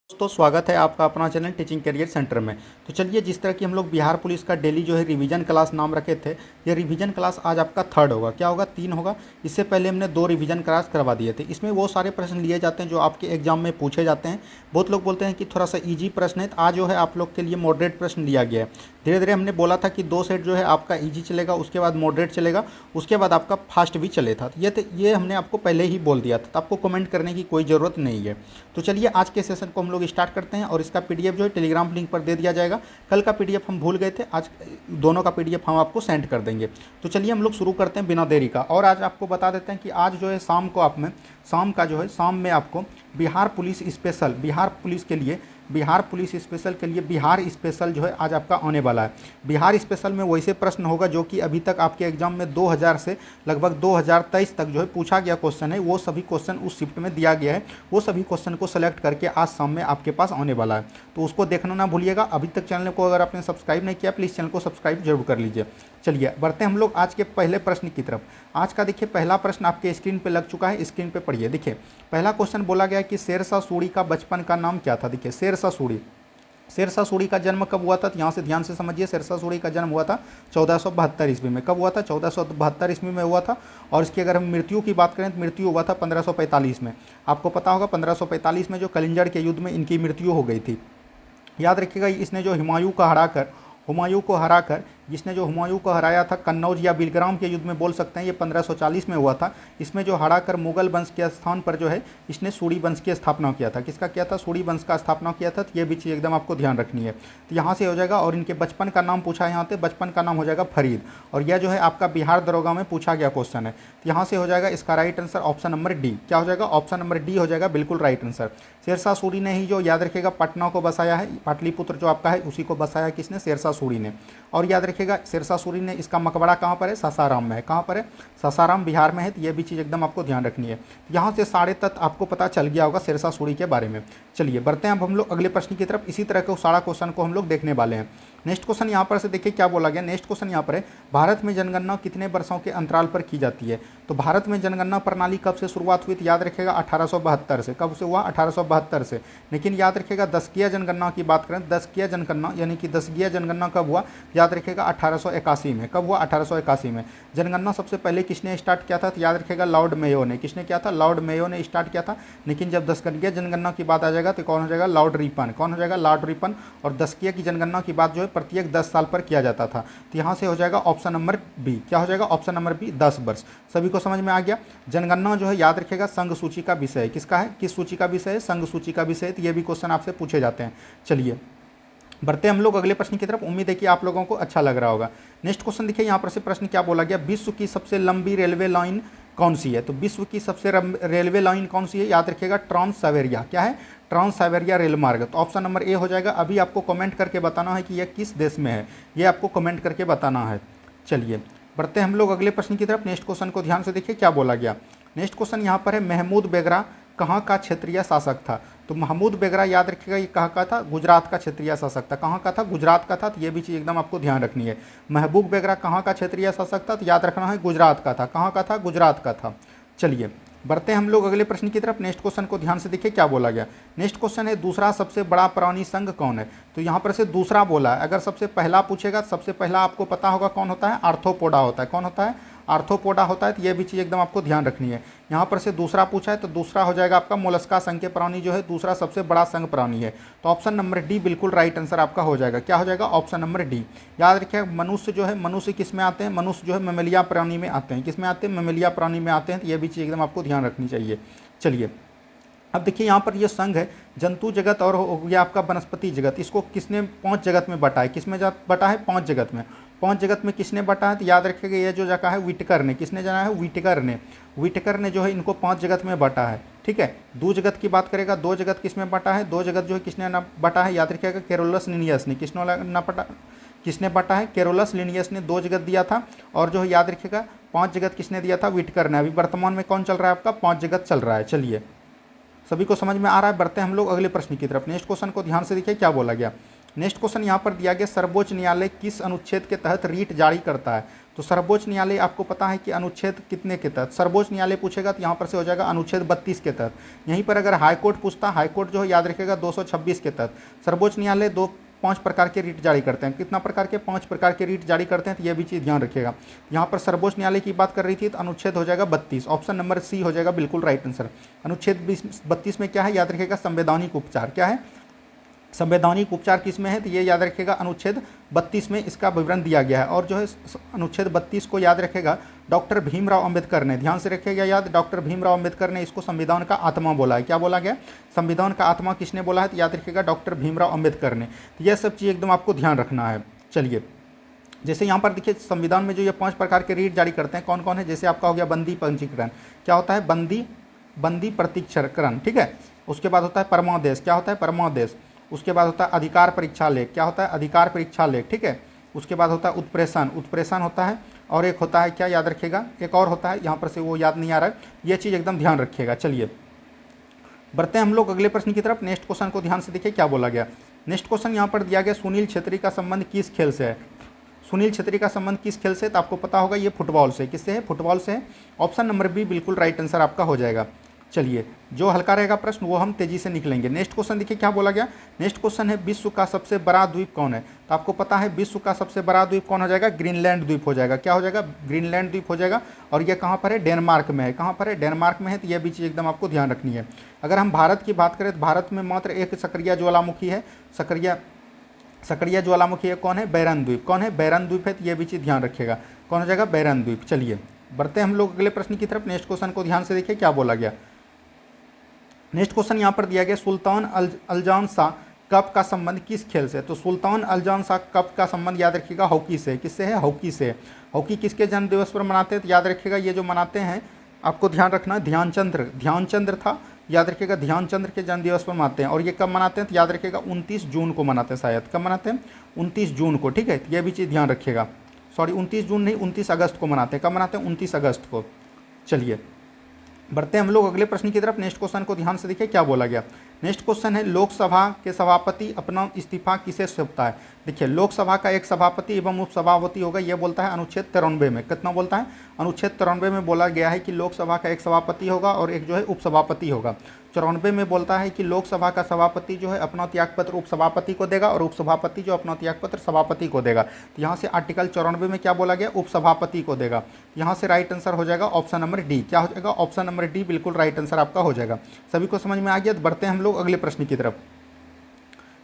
दोस्तों स्वागत है आपका अपना चैनल टीचिंग करियर सेंटर में। तो चलिए, जिस तरह की हम लोग बिहार पुलिस का डेली जो है रिवीजन क्लास नाम रखे थे, ये रिवीजन क्लास आज आपका थर्ड होगा। क्या होगा? 3 होगा। इससे पहले हमने 2 रिवीजन क्लास करवा दिए थे। इसमें वो सारे प्रश्न लिए जाते हैं जो आपके एग्जाम में पूछे जाते हैं। बहुत लोग बोलते हैं कि थोड़ा सा ईजी प्रश्न है, आज जो है आप लोग के लिए मॉडरेट प्रश्न लिया गया है। धीरे धीरे हमने बोला था कि 2 सेट जो है आपका ईजी चलेगा, उसके बाद मॉडरेट चलेगा, उसके बाद आपका फास्ट भी चलेगा। ये हमने आपको पहले ही बोल दिया था, तो आपको कमेंट करने की कोई ज़रूरत नहीं है। तो चलिए, आज के सेशन को हम लोग स्टार्ट करते हैं और इसका पीडीएफ जो है टेलीग्राम लिंक पर दे दिया जाएगा। कल का पीडीएफ हम भूल गए थे, आज दोनों का पीडीएफ हम आपको सेंड कर देंगे। तो चलिए हम लोग शुरू करते हैं बिना देरी का। और आज आपको बता देते हैं कि आज जो है शाम में आपको Bihar police special, Bihar police special के लिए बिहार स्पेशल जो है आज आपका आने वाला है। बिहार स्पेशल में वैसे प्रश्न होगा जो कि अभी तक आपके एग्जाम में 2000 से लगभग 2023 तक जो है पूछा गया क्वेश्चन है। वो सभी क्वेश्चन उस शिफ्ट में दिया गया है। वो सभी क्वेश्चन को सेलेक्ट करके आज शाम में आपके पास आने वाला है, तो उसको देखना ना भूलिएगा। अभी तक चैनल को अगर आपने सब्सक्राइब नहीं किया, प्लीज़ चैनल को सब्सक्राइब जरूर कर लीजिए। चलिए बढ़ते हैं हम लोग आज के पहले प्रश्न की तरफ। आज का देखिए पहला प्रश्न आपके स्क्रीन पे लग चुका है, स्क्रीन पे पढ़िए। देखिए पहला क्वेश्चन बोला गया कि शेरशाह सूरी का बचपन का नाम क्या था। देखिए शेरशाह सूरी का जन्म कब हुआ था? तो यहाँ से ध्यान से समझिए। शेरशाह सूरी का जन्म हुआ था 1472 ईस्वी में। कब हुआ था? 1472 ईस्वी में हुआ था। और इसकी अगर हम मृत्यु की बात करें तो मृत्यु हुआ था 1545 में। आपको पता होगा 1545 में जो कलिंजड़ के युद्ध में इनकी मृत्यु हो गई थी। याद रखिएगा, इसने जो हुमायूं को हराया था कन्नौज या बिलग्राम के युद्ध में बोल सकते हैं, ये 1540 में हुआ था। इसमें जो हराकर मुगल वंश के स्थान पर जो है इसने सूरी वंश की स्थापना किया था। किसका किया था? सूरी वंश का स्थापना किया था। तो ये भी चीज़ एकदम आपको ध्यान रखनी है। तो यहाँ से हो जाएगा। और इनके बचपन का नाम पूछा है, यहाँ पे बचपन का नाम हो जाएगा फरीद। और यह जो है आपका बिहार दरोगा में पूछा गया क्वेश्चन है। तो यहाँ से हो जाएगा इसका right answer option number D. क्या हो जाएगा? ऑप्शन नंबर डी हो जाएगा बिल्कुल राइट आंसर। शेरशाह सूरी ने ही जो, याद रखिएगा, पटना को बसाया है। पाटलिपुत्र जो आपका है उसी को बसाया किसने? शेरशाह सूरी ने। और याद रखिएगा शेरशाह सूरी ने, इसका मकबरा कहाँ पर है? सासाराम में है। कहाँ पर है? सासाराम बिहार में है। तो ये भी चीज़ एकदम आपको ध्यान रखनी है। यहाँ से सारे तत्व आपको पता चल गया होगा शेरशाह सूरी के बारे में। चलिए बढ़ते हैं अब हम लोग अगले प्रश्न की तरफ। इसी तरह के सारा क्वेश्चन को हम लोग देखने वाले हैं। नेक्स्ट क्वेश्चन यहाँ पर से देखिए क्या बोला गया। नेक्स्ट क्वेश्चन यहाँ पर है, भारत में जनगणना कितने वर्षों के अंतराल पर की जाती है? तो भारत में जनगणना प्रणाली कब से शुरुआत हुई? तो याद रखिएगा 1872 से। कब से हुआ? 1872 से। लेकिन याद रखिएगा दशकीय जनगणना की बात करें, दशकीय जनगणना यानी कि दशकीय जनगणना कब हुआ? याद रखिएगा 1881 में। कब हुआ? 1881 में। जनगणना सबसे पहले किसने स्टार्ट किया था? तो याद रखिएगा लॉर्ड मेयो ने। किसने किया था? लॉर्ड मेयो ने स्टार्ट किया था। लेकिन जब दशकीय जनगणना की बात आ जाएगा तो कौन हो जाएगा? Lord Ripon. कौन हो जाएगा? Lord Ripon. और दशकीय की जनगणना की बात जो है प्रत्येक 10 साल पर किया जाता था। तो यहाँ से हो जाएगा ऑप्शन नंबर बी। क्या हो जाएगा? ऑप्शन नंबर बी, 10 वर्ष। सभी को समझ में आ गया। जनगणना जो है याद रखिएगा संघ सूची का विषय है। किसका है? किस सूची का विषय है? संघ सूची का विषय है। तो ये भी क्वेश्चन आपसे पूछे जाते हैं। चलिए बढ़ते हैं हम लोग अगले प्रश्न की तरफ। उम्मीद है कि आप लोगों को अच्छा लग रहा होगा। नेक्स्ट क्वेश्चन देखिए, यहाँ पर से प्रश्न क्या बोला गया, विश्व की सबसे लंबी रेलवे लाइन कौन सी है? तो विश्व की सबसे रेलवे लाइन कौन सी है? याद रखिएगा ट्रांस साइबेरिया। क्या है? ट्रांस साइबेरिया रेल मार्ग। तो ऑप्शन नंबर ए हो जाएगा। अभी आपको कमेंट करके बताना है कि यह किस देश में है, ये आपको कमेंट करके बताना है। चलिए बढ़ते हैं हम लोग अगले प्रश्न की तरफ। नेक्स्ट क्वेश्चन को ध्यान से देखिए क्या बोला गया। नेक्स्ट क्वेश्चन यहाँ पर है, महमूद बेगरा कहाँ का क्षेत्रीय शासक था? तो महमूद बेगरा याद रखिएगा ये कहाँ का था? गुजरात का क्षेत्रीय शासक था। कहाँ का था? गुजरात का था। तो ये भी चीज़ एकदम आपको ध्यान रखनी है। महबूब बेगरा कहाँ का क्षेत्रीय शासक था? तो याद रखना है गुजरात का था। कहाँ का था? गुजरात का था। चलिए बढ़ते हैं हम लोग अगले प्रश्न की तरफ। नेक्स्ट क्वेश्चन को ध्यान से देखिए क्या बोला गया। नेक्स्ट क्वेश्चन है, दूसरा सबसे बड़ा प्राणी संघ कौन है? तो यहाँ पर से दूसरा बोला है। अगर सबसे पहला पूछेगा, सबसे पहला आपको पता होगा कौन होता है? आर्थ्रोपोडा होता है। कौन होता है? आर्थ्रोपोडा होता है। तो ये भी चीज़ एकदम आपको ध्यान रखनी है। यहाँ पर से दूसरा पूछा है तो दूसरा हो जाएगा आपका मोलस्का संघ के प्राणी जो है दूसरा सबसे बड़ा संघ प्राणी है। तो ऑप्शन नंबर डी बिल्कुल राइट आंसर आपका हो जाएगा। क्या हो जाएगा? Option number D. याद रखिए मनुष्य जो है, मनुष्य किस में आते हैं? मनुष्य जो है मेमेलिया प्राणी में आते हैं। किस में आते हैं? मेमेलिया प्राणी में आते हैं। तो ये भी चीज़ एकदम आपको ध्यान रखनी चाहिए। चलिए अब देखिए यहाँ पर ये संघ है, जंतु जगत और हो गया आपका वनस्पति जगत। इसको किसने 5 जगत में बटा है? किस में बटा है? 5 जगत में। 5 जगत में किसने बटा है? तो याद रखिएगा ये जो जगह है विटकर ने। किसने जाना है? विटकर ने जो है इनको 5 जगत में बटा है। ठीक है। 2 जगत की बात करेगा, 2 जगत किस में बटा है? 2 जगत जो है किसने ना बटा है? याद रखिएगा केरोलस लिनियस ने। किसने बटा है? केरोलस लिनियस ने 2 जगत दिया था। और जो है याद रखिएगा 5 जगत किसने दिया था? विटकर ने। अभी वर्तमान में कौन चल रहा है आपका? 5 जगत चल रहा है। चलिए सभी को समझ में आ रहा है। बढ़ते हैं हम लोग अगले प्रश्न की तरफ। नेक्स्ट क्वेश्चन को ध्यान से देखिए क्या बोला गया। नेक्स्ट क्वेश्चन यहाँ पर दिया गया, सर्वोच्च न्यायालय किस अनुच्छेद के तहत रीट जारी करता है? तो सर्वोच्च न्यायालय आपको पता है कि अनुच्छेद कितने के तहत सर्वोच्च न्यायालय पूछेगा तो यहाँ पर से हो जाएगा अनुच्छेद 32 के तहत। यहीं पर अगर हाईकोर्ट पूछता, हाईकोर्ट जो है याद रखेगा 226 के तहत। सर्वोच्च न्यायालय 5 प्रकार के रीट जारी करते हैं। कितना प्रकार के? 5 प्रकार के रीट जारी करते हैं, तो ये भी चीज़ ध्यान रखिएगा। यहाँ पर सर्वोच्च न्यायालय की बात कर रही थी तो अनुच्छेद हो जाएगा 32, ऑप्शन नंबर सी हो जाएगा बिल्कुल राइट आंसर। अनुच्छेद 32 में क्या है याद रखिएगा? संवैधानिक उपचार। क्या है? संवैधानिक उपचार किस में है? तो ये याद रखेगा अनुच्छेद 32 में इसका विवरण दिया गया है। और जो है अनुच्छेद 32 को याद रखेगा डॉक्टर भीमराव अंबेडकर ने, ध्यान से रखिएगा याद, डॉक्टर भीमराव अंबेडकर ने इसको संविधान का आत्मा बोला है। क्या बोला गया? संविधान का आत्मा किसने बोला है? तो याद रखिएगा डॉक्टर भीमराव अंबेडकर ने। तो यह सब चीज़ एकदम आपको ध्यान रखना है। चलिए, जैसे यहाँ पर देखिए संविधान में जो ये 5 प्रकार के रीट जारी करते हैं कौन कौन है? जैसे आपका हो गया बंदी पंजीकरण। क्या होता है? बंदी प्रतीक्षाकरण, ठीक है। उसके बाद होता है परमादेश। क्या होता है? परमादेश। उसके बाद होता है अधिकार परीक्षा लेख। क्या होता है? अधिकार परीक्षा लेख, ठीक है। उसके बाद होता है उत्प्रेषण होता है। और एक होता है क्या याद रखिएगा? एक और होता है, यहाँ पर से वो याद नहीं आ रहा है, ये चीज़ एकदम ध्यान रखिएगा। चलिए बढ़ते हैं हम लोग अगले प्रश्न की तरफ। नेक्स्ट क्वेश्चन को ध्यान से देखिए क्या बोला गया। नेक्स्ट क्वेश्चन यहाँ पर दिया गया, सुनील छेत्री का संबंध किस खेल से है? सुनील छेत्री का संबंध किस खेल से? तो आपको पता होगा ये फुटबॉल से। किससे है? फुटबॉल से है। ऑप्शन नंबर बी बिल्कुल राइट आंसर आपका हो जाएगा। चलिए, जो हल्का रहेगा प्रश्न वो हम तेजी से निकलेंगे। नेक्स्ट क्वेश्चन देखिए क्या बोला गया। नेक्स्ट क्वेश्चन है, विश्व का सबसे बड़ा द्वीप कौन है? तो आपको पता है विश्व का सबसे बड़ा द्वीप कौन हो जाएगा? ग्रीनलैंड द्वीप हो जाएगा। क्या हो जाएगा? ग्रीनलैंड द्वीप हो जाएगा। और ये कहाँ पर है? डेनमार्क में है। कहाँ पर है? डेनमार्क में है। तो यह भी चीज़ एकदम आपको ध्यान रखनी है। अगर हम भारत की बात करें तो भारत में मात्र एक सक्रिय ज्वालामुखी है। सक्रिय ज्वालामुखी है कौन है? बैरन द्वीप। कौन है? बैरन द्वीप है। तो यह भी चीज़ ध्यान रखिएगा, कौन हो जाएगा? बैरन द्वीप। चलिए बढ़ते हैं हम लोग अगले प्रश्न की तरफ। नेक्स्ट क्वेश्चन को ध्यान से देखिए क्या बोला गया। नेक्स्ट क्वेश्चन यहाँ पर दिया गया, सुल्तान अल्जान शाह कप का संबंध किस खेल से? तो सुल्तान अल्जान शाह कप का संबंध याद रखिएगा हॉकी से। किससे है? हॉकी से। हॉकी किसके जन्म दिवस पर मनाते हैं? तो याद रखिएगा ये जो मनाते हैं आपको ध्यान रखना, ध्यानचंद्र था, याद रखिएगा ध्यानचंद्र के जन्म दिवस पर मनाते हैं। और ये कब मनाते हैं? तो याद रखिएगा 29 जून को मनाते हैं शायद। कब मनाते हैं? 29 जून को, ठीक है। ये भी चीज़ ध्यान रखिएगा। सॉरी 29 जून नहीं, 29 अगस्त को मनाते हैं। कब मनाते हैं? 29 अगस्त को। चलिए बढ़ते हैं हम लोग अगले प्रश्न की तरफ। नेक्स्ट क्वेश्चन को ध्यान से देखिए क्या बोला गया। नेक्स्ट क्वेश्चन है, लोकसभा के सभापति अपना इस्तीफा किसे सौंपता है? देखिए लोकसभा का एक सभापति एवं उपसभापति होगा, यह बोलता है अनुच्छेद 93 में। कितना बोलता है? अनुच्छेद 93 में बोला गया है कि लोकसभा का एक सभापति होगा और एक जो है उपसभापति होगा। 94 में बोलता है कि लोकसभा का सभापति जो है अपना त्यागपत्र उपसभापति को देगा और उपसभापति जो अपना त्यागपत्र सभापति को देगा। तो यहाँ से आर्टिकल 94 में क्या बोला गया? उपसभापति को देगा। यहाँ से राइट आंसर हो जाएगा ऑप्शन नंबर डी। क्या हो जाएगा? ऑप्शन नंबर डी बिल्कुल राइट आंसर आपका हो जाएगा। सभी को समझ में आ गया? तो बढ़ते हैं हम लोग अगले प्रश्न की तरफ।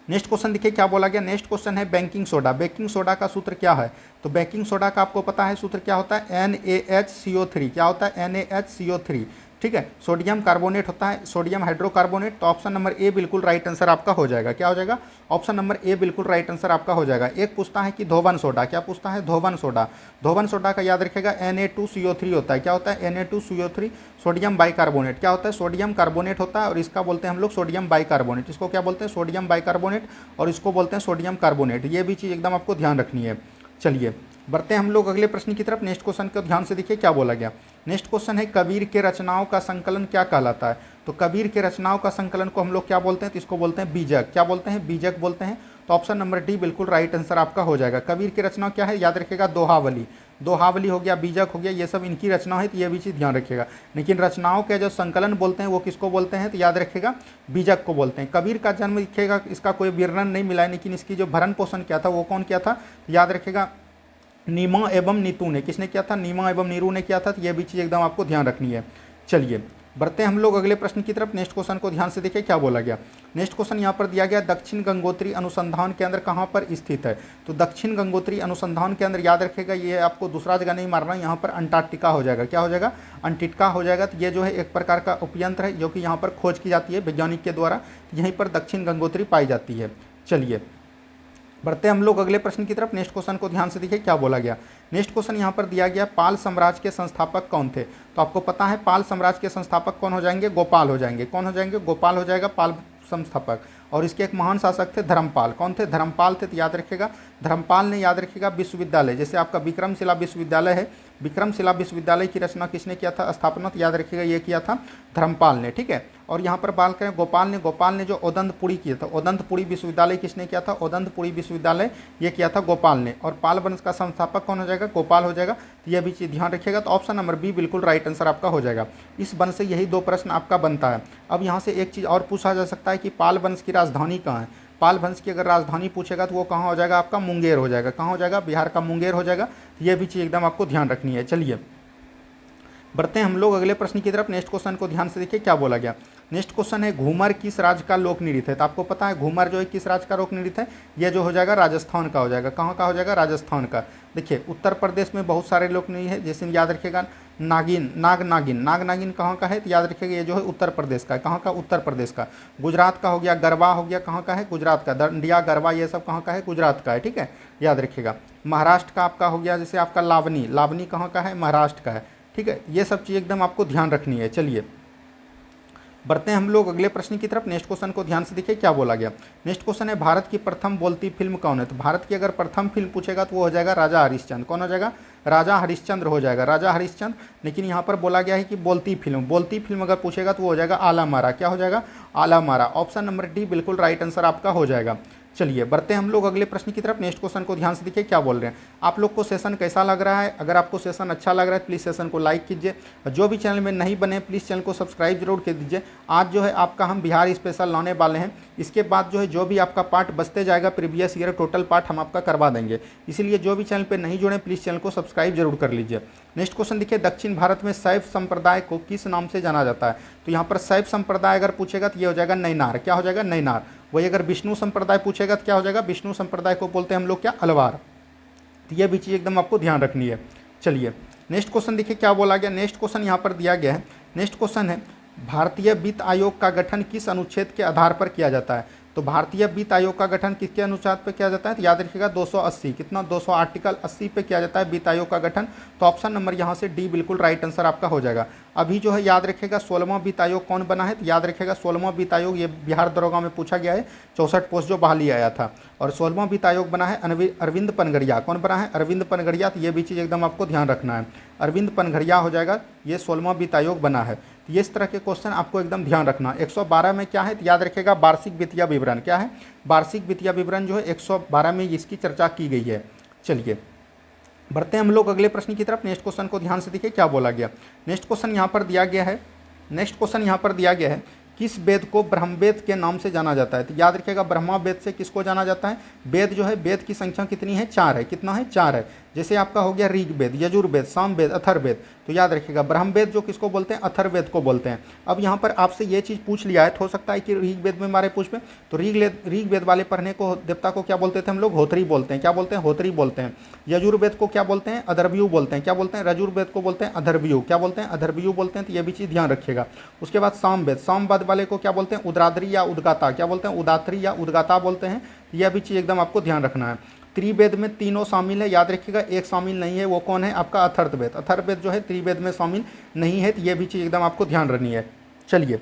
नेक्स्ट क्वेश्चन देखिए क्या बोला गया। नेक्स्ट क्वेश्चन है बेकिंग सोडा। बेकिंग सोडा का सूत्र क्या है? तो बेकिंग सोडा का आपको पता है सूत्र क्या होता है? NaHCO3। क्या होता है? NaHCO3, ठीक है। सोडियम कार्बोनेट होता है, सोडियम हाइड्रोकार्बोनेट। तो ऑप्शन नंबर ए बिल्कुल राइट आंसर आपका हो जाएगा। क्या हो जाएगा? ऑप्शन नंबर ए बिल्कुल राइट आंसर आपका हो जाएगा। एक पूछता है कि धोवन सोडा। क्या पूछता है? धोवन सोडा। धोवन सोडा का याद रखेगा Na2CO3 होता है। क्या होता है? Na2CO3 sodium bicarbonate. क्या होता है? सोडियम कार्बोनेट होता है और इसका बोलते हैं हम लोग सोडियम बाइकार्बोनेट। इसको क्या बोलते हैं? Sodium bicarbonate. और इसको बोलते हैं सोडियम कार्बोनेट। ये भी चीज़ एकदम आपको ध्यान रखनी है। चलिए बढ़ते हैं हम लोग अगले प्रश्न की तरफ। नेक्स्ट क्वेश्चन को ध्यान से देखिए क्या बोला गया। नेक्स्ट क्वेश्चन है, कबीर के रचनाओं का संकलन क्या कहलाता है? तो कबीर के रचनाओं का संकलन को हम लोग क्या बोलते हैं? तो इसको बोलते हैं बीजक। क्या बोलते हैं? बीजक बोलते हैं। तो ऑप्शन नंबर डी बिल्कुल राइट आंसर आपका हो जाएगा। कबीर की रचना क्या है? याद रखिएगा दोहावली। दोहावली हो गया, बीजक हो गया, ये सब इनकी रचना है। तो ये भी चीज़ ध्यान रखिएगा। लेकिन रचनाओं के जो संकलन बोलते हैं वो किसको बोलते हैं? तो याद रखिएगा बीजक को बोलते हैं। कबीर का जन्म दिखेगा, इसका कोई वर्णन नहीं मिला है, लेकिन इसकी जो भरण पोषण किया था वो कौन किया था? याद रखिएगा नीमा एवं नीतू ने। किसने किया था? नीमा एवं नीरू ने किया था। तो यह भी चीज़ एकदम आपको ध्यान रखनी है। चलिए बढ़ते हैं हम लोग अगले प्रश्न की तरफ। नेक्स्ट क्वेश्चन को ध्यान से देखिए क्या बोला गया। नेक्स्ट क्वेश्चन यहाँ पर दिया गया, दक्षिण गंगोत्री अनुसंधान केंद्र कहाँ पर स्थित है? तो दक्षिण गंगोत्री अनुसंधान केंद्र याद रखेगा, ये आपको दूसरा जगह नहीं मारना, यहाँ पर अंटार्कटिका हो जाएगा। क्या हो जाएगा? अंटार्कटिका हो जाएगा। तो ये जो है एक प्रकार का उपयंत्र है जो कि यहाँ पर खोज की जाती है वैज्ञानिक के द्वारा। यहीं पर दक्षिण गंगोत्री पाई जाती है। चलिए बढ़ते हम लोग अगले प्रश्न की तरफ। नेक्स्ट क्वेश्चन को ध्यान से देखिए क्या बोला गया। नेक्स्ट क्वेश्चन यहाँ पर दिया गया, पाल साम्राज्य के संस्थापक कौन थे? तो आपको पता है पाल साम्राज्य के संस्थापक कौन हो जाएंगे? गोपाल हो जाएंगे। कौन हो जाएंगे? गोपाल हो जाएगा पाल संस्थापक। और इसके एक महान शासक थे धर्मपाल। कौन थे? धर्मपाल थे। तो याद रखिएगा धर्मपाल ने, याद रखिएगा विश्वविद्यालय, जैसे आपका विक्रमशिला विश्वविद्यालय है, विक्रमशिला विश्वविद्यालय की रचना किसने किया था, स्थापना, तो याद रखिएगा ये किया था धर्मपाल ने, ठीक है। और यहाँ पर बात करें गोपाल ने जो ओदंतपुरी किया था, ओदंतपुरी विश्वविद्यालय किसने किया था, ओदंतपुरी विश्वविद्यालय ये किया था गोपाल ने। और पाल वंश का संस्थापक कौन हो जाएगा, गोपाल हो जाएगा। तो यह भी चीज़ ध्यान रखिएगा। तो ऑप्शन नंबर बी बिल्कुल राइट आंसर आपका हो जाएगा। इस वंश से यही 2 प्रश्न आपका बनता है। अब यहाँ से एक चीज़ और पूछा जा सकता है कि पाल वंश की राजधानी कहाँ है। पाल वंश की अगर राजधानी पूछेगा तो वो कहाँ हो जाएगा, आपका मुंगेर हो जाएगा। कहाँ हो जाएगा, बिहार का मुंगेर हो जाएगा। ये भी चीज़ एकदम आपको ध्यान रखनी है। चलिए बढ़ते हैं हम लोग अगले प्रश्न की तरफ। नेक्स्ट क्वेश्चन को ध्यान से देखिए क्या बोला गया। नेक्स्ट क्वेश्चन है घूमर किस राज्य का लोक नृत्य है। तो आपको पता है घूमर जो है किस राज्य का लोक नृत्य है, यह जो हो जाएगा राजस्थान का हो जाएगा। कहाँ का हो जाएगा, राजस्थान का। देखिए उत्तर प्रदेश में बहुत सारे लोक नृत्य है, जैसे याद रखिएगा नाग नागिन कहाँ का है, तो याद रखिएगा ये जो है उत्तर प्रदेश का है। कहाँ का, उत्तर प्रदेश का। गुजरात का हो गया गरबा हो गया, कहाँ का है, गुजरात का। दंडिया गरबा ये सब कहाँ का है, गुजरात का है, ठीक है, याद रखिएगा। महाराष्ट्र का आपका हो गया जैसे आपका लावनी कहाँ का है, महाराष्ट्र का है, ठीक है। ये सब चीज़ एकदम आपको ध्यान रखनी है। चलिए बढ़ते हैं हम लोग अगले प्रश्न की तरफ। नेक्स्ट क्वेश्चन को ध्यान से देखिए क्या बोला गया। नेक्स्ट क्वेश्चन है भारत की प्रथम बोलती फिल्म कौन है। तो भारत की अगर प्रथम फिल्म पूछेगा तो वो हो जाएगा राजा हरिश्चंद्र। कौन हो जाएगा, राजा हरिश्चंद्र हो जाएगा, राजा हरिश्चंद्र। लेकिन यहाँ पर बोला गया है कि बोलती फिल्म अगर पूछेगा तो वो हो जाएगा आला मारा। क्या हो जाएगा, आला मारा। ऑप्शन नंबर डी बिल्कुल राइट आंसर आपका हो जाएगा। चलिए बढ़ते हैं हम लोग अगले प्रश्न की तरफ। नेक्स्ट क्वेश्चन को ध्यान से देखिए क्या बोल रहे हैं। आप लोग को सेशन कैसा लग रहा है। अगर आपको सेशन अच्छा लग रहा है प्लीज़ सेशन को लाइक कीजिए। जो भी चैनल में नहीं बने प्लीज़ चैनल को सब्सक्राइब जरूर कर दीजिए। आज जो है आपका हम बिहार स्पेशल लाने वाले हैं। इसके बाद जो है जो भी आपका पार्ट बचते जाएगा प्रीवियस ईयर टोटल पार्ट हम आपका करवा देंगे। इसीलिए जो भी चैनल पर नहीं जुड़े प्लीज़ चैनल को सब्सक्राइब जरूर कर लीजिए। नेक्स्ट क्वेश्चन देखिए दक्षिण भारत में शैव संप्रदाय को किस नाम से जाना जाता है। तो यहाँ पर शैव संप्रदाय अगर पूछेगा तो ये हो जाएगा नैनार। क्या हो जाएगा, नैनार। वही अगर विष्णु संप्रदाय पूछेगा तो क्या हो जाएगा, विष्णु संप्रदाय को बोलते हैं हम लोग क्या, अलवार। तो ये भी चीज़ एकदम आपको ध्यान रखनी है। चलिए नेक्स्ट क्वेश्चन देखिए क्या बोला गया। नेक्स्ट क्वेश्चन यहाँ पर दिया गया है। नेक्स्ट क्वेश्चन है भारतीय वित्त आयोग का गठन किस अनुच्छेद के आधार पर किया जाता है। तो भारतीय वित्त आयोग का गठन किसके अनुच्छेद पर किया जाता है, तो याद रखिएगा 280 कितना 200 आर्टिकल 80 पे किया जाता है वित्त आयोग का गठन। तो ऑप्शन नंबर यहाँ से डी बिल्कुल राइट आंसर आपका हो जाएगा। अभी जो है याद रखिएगा 16वां वित्त आयोग कौन बना है, तो याद रखिएगा 16वां वित्त आयोग ये बिहार दरोगा में पूछा गया है। 64 पोस्ट जो बहाली आया था। और 16वां वित्त आयोग बना है अरविंद पनगड़िया। कौन बना है, अरविंद पनगड़िया। तो ये भी चीज़ एकदम आपको ध्यान रखना है, अरविंद पनगड़िया हो जाएगा। ये 16वां वित्त आयोग बना है। तो ये इस तरह के क्वेश्चन आपको एकदम ध्यान रखना। 112 में क्या है, तो याद रखिएगा वार्षिक वित्तीय विवरण। क्या है, वार्षिक वित्तीय विवरण जो है 112 में इसकी चर्चा की गई है। चलिए बढ़ते हैं हम लोग अगले प्रश्न की तरफ। नेक्स्ट क्वेश्चन को ध्यान से देखिए क्या बोला गया। नेक्स्ट क्वेश्चन यहाँ पर दिया गया है। नेक्स्ट क्वेश्चन यहाँ पर दिया गया है किस वेद को ब्रह्मवेद के नाम से जाना जाता है। तो याद रखिएगा ब्रह्मा वेद से किसको जाना जाता है, वेद जो है वेद की संख्या कितनी है, 4 है। कितना है, 4 है। जैसे आपका हो गया ऋग्वेद, यजुर्वेद, सामवेद, अथर्ववेद। तो याद रखिएगा ब्रह्मवेद जो किसको बोलते हैं, अथर्ववेद को बोलते हैं। अब यहाँ पर आपसे ये चीज़ पूछ लिया है, तो हो सकता है कि ऋग्वेद में हमारे पूछ पे, तो ऋग्वेद वाले पढ़ने को देवता को क्या बोलते थे हम लोग, होत्री बोलते हैं। क्या बोलते हैं, होत्री बोलते हैं। यजुर्वेद को क्या बोलते हैं, अधर्वयु बोलते हैं। क्या बोलते हैं, रजुर्वेद को बोलते हैं अधर्वयु। क्या बोलते हैं, अधर्वयु बोलते हैं। तो ये भी चीज़ ध्यान रखिएगा। उसके बाद सामवेद, सामवेद वाले को क्या बोलते हैं, उदाद्री या उद्गाता। क्या बोलते हैं, उदात्री या उद्गाता बोलते हैं। यह भी चीज़ एकदम आपको ध्यान रखना है। त्रिवेद में तीनों शामिल है, याद रखिएगा एक शामिल नहीं है, वो कौन है, आपका अथर्ववेद। अथर्ववेद जो है त्रिवेद में शामिल नहीं है। तो ये भी चीज़ एकदम आपको ध्यान रखनी है। चलिए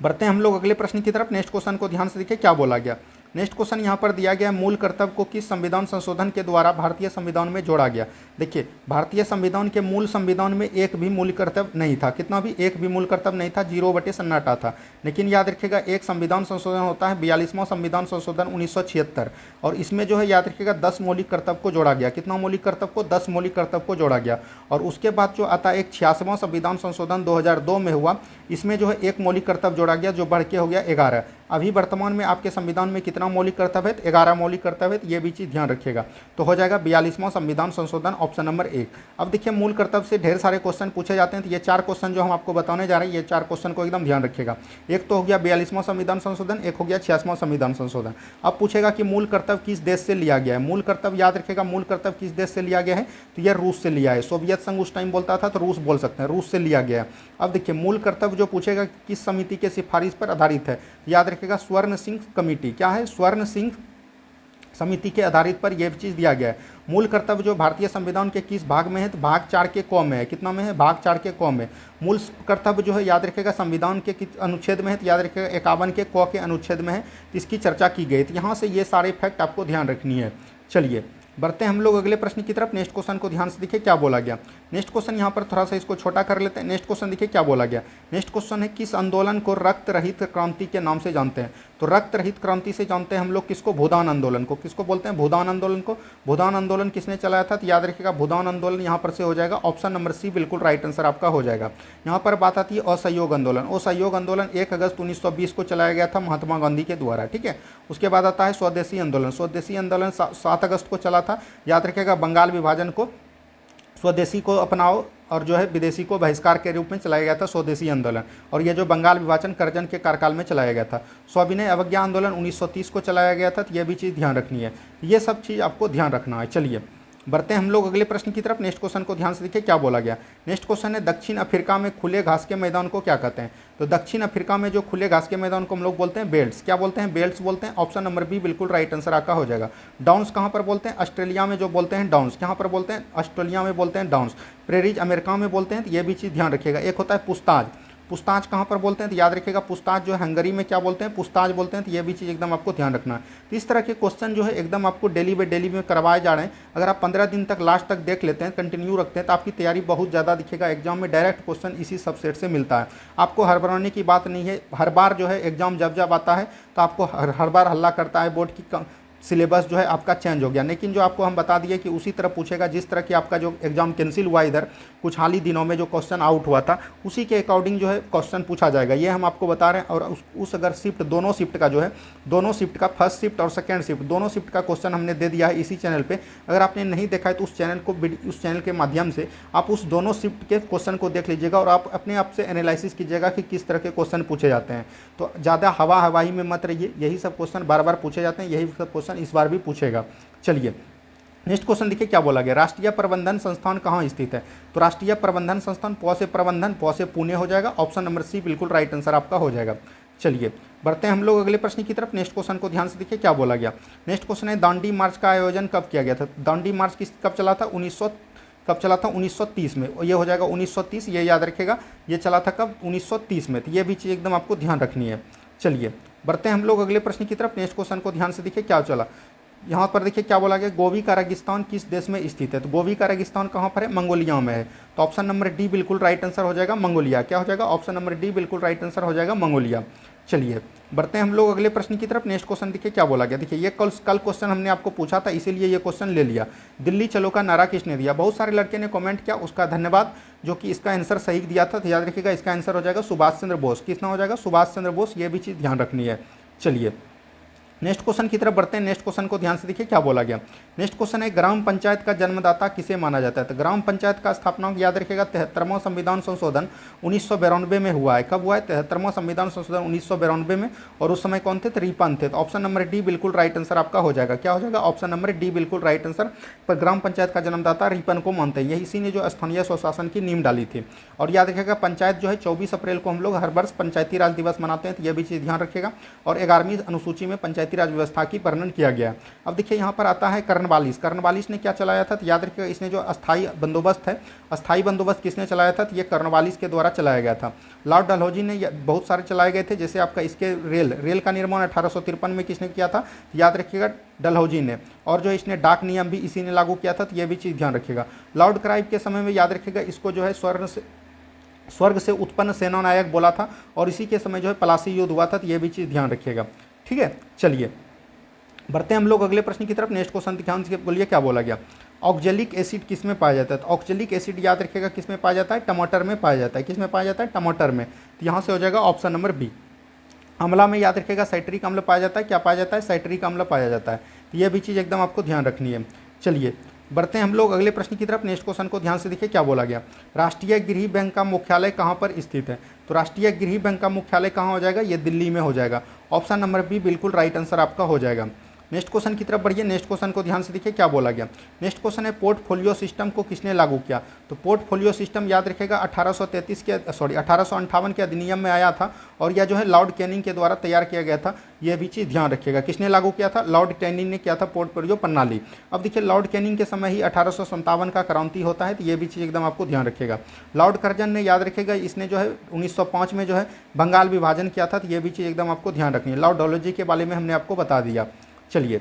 बढ़ते हैं हम लोग अगले प्रश्न की तरफ। नेक्स्ट क्वेश्चन को ध्यान से देखिए क्या बोला गया। नेक्स्ट क्वेश्चन यहाँ पर दिया गया मूल कर्तव्य को किस संविधान संशोधन के द्वारा भारतीय संविधान में जोड़ा गया। देखिए भारतीय संविधान के मूल संविधान में एक भी मूल कर्तव्य नहीं था। कितना भी, एक भी मूल कर्तव्य नहीं था, 0 सन्नाटा था। लेकिन याद रखिएगा एक संविधान संशोधन होता है 42वां संविधान संशोधन 1976। और इसमें जो है याद रखिएगा 10 मौलिक कर्तव्य को जोड़ा गया। कितना मौलिक कर्तव्य को, 10 मौलिक कर्तव्य को जोड़ा गया। और उसके बाद जो आता है एक 86वां संविधान संशोधन 2002 में हुआ। इसमें जो है एक मौलिक कर्तव्य जोड़ा गया जो बढ़ के हो गया 11। अभी वर्तमान में आपके संविधान में कितना मौलिक कर्तव्य है, 11 मौलिक कर्तव्य है। ये भी चीज़ ध्यान रखिएगा। तो हो जाएगा 42वां संविधान संशोधन ऑप्शन नंबर 1। अब देखिए मूल कर्तव्य से ढेर सारे क्वेश्चन पूछे जाते हैं। तो ये 4 क्वेश्चन जो हम आपको बताने जा रहे हैं, ये 4 क्वेश्चन को एकदम ध्यान रखिएगा। एक तो हो गया 42वां संविधान संशोधन, एक हो गया 86वां संविधान संशोधन। अब पूछेगा कि मूल कर्तव्य किस देश से लिया गया है। मूल कर्तव्य याद रखिएगा, मूल कर्तव्य किस देश से लिया गया है, तो यह रूस से लिया है। सोवियत संघ उस टाइम बोलता था तो रूस बोल सकते हैं, रूस से लिया गया है। अब देखिए मूल कर्तव्य जो पूछेगा किस समिति के सिफारिश पर आधारित है, याद रखिएगा स्वर्ण सिंह कमेटी। क्या है, स्वर्ण सिंह समिति के आधारित पर यह चीज़ दिया गया है। मूल कर्तव्य जो भारतीय संविधान के किस भाग में है, तो भाग 4 के क में है। कितना में है, भाग 4 के क में। मूल कर्तव्य जो है याद रखिएगा संविधान के किस अनुच्छेद में है, तो याद रखिएगा 51 के क के अनुच्छेद में है। तो इसकी चर्चा की गई। तो यहाँ से ये सारे फैक्ट आपको ध्यान रखनी है। चलिए बढ़ते हैं हम लोग अगले प्रश्न की तरफ। नेक्स्ट क्वेश्चन को ध्यान से देखिए क्या बोला गया। नेक्स्ट क्वेश्चन यहाँ पर थोड़ा सा इसको छोटा कर लेते हैं। नेक्स्ट क्वेश्चन देखिए क्या बोला गया। नेक्स्ट क्वेश्चन है किस आंदोलन को रक्त रहित क्रांति के नाम से जानते हैं। तो रक्त रहित क्रांति से जानते हैं हम लोग किसको, भूदान आंदोलन को। किसको बोलते हैं, भूदान आंदोलन को। भूदान आंदोलन किसने चलाया था, तो याद रखिएगा भूदान आंदोलन यहाँ पर से हो जाएगा ऑप्शन नंबर सी बिल्कुल राइट आंसर आपका हो जाएगा। यहाँ पर बात आती है असहयोग आंदोलन। असहयोग आंदोलन 1 अगस्त 1920 को चलाया गया था महात्मा गांधी के द्वारा, ठीक है। उसके बाद आता है स्वदेशी आंदोलन। स्वदेशी आंदोलन 7 अगस्त को चला था। याद रखिएगा बंगाल विभाजन को स्वदेशी को अपनाओ और जो है विदेशी को बहिष्कार के रूप में चलाया गया था स्वदेशी आंदोलन। और ये जो बंगाल विभाजन करजन के कार्यकाल में चलाया गया था। सविनय अवज्ञा आंदोलन 1930 को चलाया गया था। तो ये भी चीज़ ध्यान रखनी है, ये सब चीज़ आपको ध्यान रखना है। चलिए बढ़ते हैं हम लोग अगले प्रश्न की तरफ। नेक्स्ट क्वेश्चन को ध्यान से देखिए क्या बोला गया। नेक्स्ट क्वेश्चन है दक्षिण अफ्रीका में खुले घास के मैदान को क्या कहते हैं। तो दक्षिण अफ्रीका में जो खुले घास के मैदान को हम लोग बोलते हैं बेल्ट्स। क्या बोलते हैं, बेल्ट्स बोलते हैं। ऑप्शन नंबर बी बिल्कुल राइट आंसर आपका हो जाएगा। डाउन्स कहाँ पर बोलते हैं, ऑस्ट्रेलिया में जो बोलते हैं डाउन्स। कहाँ पर बोलते हैं, ऑस्ट्रेलिया में बोलते हैं डाउन्स। प्रेरीज अमेरिका में बोलते हैं। तो ये भी चीज़ ध्यान रखिएगा। एक होता है पुस्ताज। पुस्ताज कहाँ पर बोलते हैं, तो याद रखिएगा पुस्ताज जो है हंगरी में क्या बोलते हैं, पुस्ताज बोलते हैं। तो ये भी चीज़ एकदम आपको ध्यान रखना है। तो इस तरह के क्वेश्चन जो है एकदम आपको डेली बाई डेली में करवाए जा रहे हैं। अगर आप 15 दिन तक लास्ट तक देख लेते हैं, कंटिन्यू रखते हैं, तो आपकी तैयारी बहुत ज़्यादा दिखेगा। एग्जाम में डायरेक्ट क्वेश्चन इसी सबसेट से मिलता है। आपको हड़बड़ाने की बात नहीं है। हर बार जो है एग्जाम जब जब आता है तो आपको हर बार हल्ला करता है बोर्ड की सिलेबस जो है आपका चेंज हो गया। लेकिन जो आपको हम बता दिए कि उसी तरह पूछेगा जिस तरह की आपका जो एग्जाम कैंसिल हुआ इधर कुछ हाल ही दिनों में जो क्वेश्चन आउट हुआ था उसी के अकॉर्डिंग जो है क्वेश्चन पूछा जाएगा। ये हम आपको बता रहे हैं। और उस अगर शिफ्ट दोनों शिफ्ट का जो है दोनों शिफ्ट का फर्स्ट शिफ्ट और सेकेंड शिफ्ट दोनों शिफ्ट का क्वेश्चन हमने दे दिया है इसी चैनल पर। अगर आपने नहीं देखा है तो उस चैनल के माध्यम से आप उस दोनों शिफ्ट के क्वेश्चन को देख लीजिएगा और आप अपने आप से एनालिसिस कीजिएगा कि किस तरह के क्वेश्चन पूछे जाते हैं। तो ज़्यादा हवाई में मत रहिए। यही सब क्वेश्चन बार बार पूछे जाते हैं, यही सब क्वेश्चन इस बार भी पूछेगा। चलिए नेक्स्ट क्वेश्चन देखिए क्या बोला गया। राष्ट्रीय प्रबंधन संस्थान कहाँ स्थित है। तो राष्ट्रीय प्रबंधन संस्थान प से प्रबंधन, प से पुणे हो जाएगा। ऑप्शन नंबर सी बिल्कुल राइट आंसर आपका हो जाएगा। चलिए बढ़ते हैं हम लोग अगले प्रश्न की तरफ। नेक्स्ट क्वेश्चन को ध्यान से देखिए क्या बोला गया। नेक्स्ट क्वेश्चन है दांडी मार्च का आयोजन कब किया गया था। दांडी मार्च कब चला था, 1930 में। ये हो जाएगा 1930, ये याद रखेगा। ये चला था कब, 1930 में। तो ये भी चीज़ एकदम आपको ध्यान रखनी है। चलिए बढ़ते हैं हम लोग अगले प्रश्न की तरफ। नेक्स्ट क्वेश्चन को ध्यान से देखिए क्या चला। यहाँ पर देखिए क्या बोला गया, गोवी का रेगिस्तान किस देश में स्थित है। तो गोवी का रेगिस्तान कहाँ पर है, मंगोलिया में है। तो ऑप्शन नंबर डी बिल्कुल राइट आंसर हो जाएगा, मंगोलिया। क्या हो जाएगा, ऑप्शन नंबर डी बिल्कुल राइट आंसर हो जाएगा, मंगोलिया। चलिए बढ़ते हैं हम लोग अगले प्रश्न की तरफ। नेक्स्ट क्वेश्चन देखिए क्या बोला गया। देखिए ये कल क्वेश्चन हमने आपको पूछा था, इसीलिए ये क्वेश्चन ले लिया। दिल्ली चलो का नारा किसने दिया। बहुत सारे लड़के ने कमेंट किया, उसका धन्यवाद, जो कि इसका आंसर सही दिया था। तो याद रखिएगा इसका आंसर हो जाएगा सुभाष चंद्र बोस। किसना हो जाएगा, सुभाष चंद्र बोस। ये भी चीज़ ध्यान रखनी है। चलिए नेक्स्ट क्वेश्चन की तरफ बढ़ते हैं। नेक्स्ट क्वेश्चन को ध्यान से देखिए क्या बोला गया। नेक्स्ट क्वेश्चन है ग्राम पंचायत का जन्मदाता किसे माना जाता है। तो ग्राम पंचायत का स्थापना याद रखिएगा 73वां संविधान संशोधन 1992 में हुआ है। कब हुआ है, 73वां संविधान संशोधन 1992 में। और उस समय कौन थे, तो रिपन थे। तो ऑप्शन नंबर डी बिल्कुल राइट आंसर आपका हो जाएगा। क्या हो जाएगा, ऑप्शन नंबर डी बिल्कुल राइट आंसर। पर ग्राम पंचायत का जन्मदाता रिपन को मानते हैं। यही इसी ने जो स्थानीय स्वशासन की नींव डाली थी। और याद रखिएगा पंचायत जो है 24 अप्रैल को हम लोग हर वर्ष पंचायती राज दिवस मनाते हैं। तो यह भी चीज़ ध्यान रखिएगा। और 11वीं अनुसूची में पंचायती राज व्यवस्था की वर्णन किया गया। अब देखिए यहाँ पर आता है कर्नवालिस। कर्नवालिस ने क्या चलाया था, तो याद रखिएगा इसने जो अस्थाई बंदोबस्त है, अस्थाई बंदोबस्त किसने चलाया था, तो ये कर्नवालिस के द्वारा चलाया गया था। लॉर्ड डलहौजी ने बहुत सारे चलाए गए थे। जैसे आपका इसके रेल का निर्माण 1853 में किसने किया था, तो याद रखिएगा डलहौजी ने। और जो इसने डाक नियम भी इसी ने लागू किया था। तो ये भी चीज़ ध्यान रखिएगा। लॉर्ड क्राइव के समय में याद रखिएगा इसको जो है स्वर्ग से उत्पन्न सेना नायक बोला था। और इसी के समय जो है पलासी युद्ध हुआ था। तो ये भी चीज़ ध्यान रखिएगा, ठीक है। चलिए बढ़ते हैं हम लोग अगले प्रश्न की तरफ। नेक्स्ट क्वेश्चन ध्यान से बोलिए क्या बोला गया। ऑक्जेलिक एसिड किस में पाया जाता है। तो ऑक्जेलिक एसिड याद रखिएगा किस में पाया जाता है, टमाटर में पाया जाता है। किस में पाया जाता है, टमाटर में। तो यहाँ से हो जाएगा ऑप्शन नंबर बी। अम्ला में याद रखिएगा साइट्रिक अम्ल पाया जाता है। क्या पाया जाता है, साइट्रिक अम्ल पाया जाता है। तो ये भी चीज़ एकदम आपको ध्यान रखनी है। चलिए बढ़ते हैं हम लोग अगले प्रश्न की तरफ। नेक्स्ट क्वेश्चन को ध्यान से देखिए क्या बोला गया। राष्ट्रीय गृह बैंक का मुख्यालय कहाँ पर स्थित है। तो राष्ट्रीय गृह बैंक का मुख्यालय कहाँ हो जाएगा, ये दिल्ली में हो जाएगा। ऑप्शन नंबर बी बिल्कुल राइट आंसर आपका हो जाएगा। नेक्स्ट क्वेश्चन की तरफ बढ़िए। नेक्स्ट क्वेश्चन को ध्यान से देखिए क्या बोला गया। नेक्स्ट क्वेश्चन है पोर्टफोलियो सिस्टम को किसने लागू किया। तो पोर्टफोलियो सिस्टम याद रखेगा 1858 के अधिनियम में आया था। और यह जो है लॉर्ड कैनिंग के द्वारा तैयार किया गया था। यह भी चीज़ ध्यान रखिएगा, किसने लागू किया था, लॉर्ड कैनिंग ने किया था पोर्टफोलियो प्रणाली। अब देखिए लॉर्ड कैनिंग के समय ही 1857 का क्रांति होता है। तो ये भी चीज़ एकदम आपको ध्यान रखिएगा। लॉर्ड कर्जन ने याद रखेगा इसने जो है 1905 में जो है बंगाल विभाजन किया था। तो ये भी चीज़ एकदम आपको ध्यान रखनी है। लॉर्ड डलहौजी के बारे में हमने आपको बता दिया। चलिए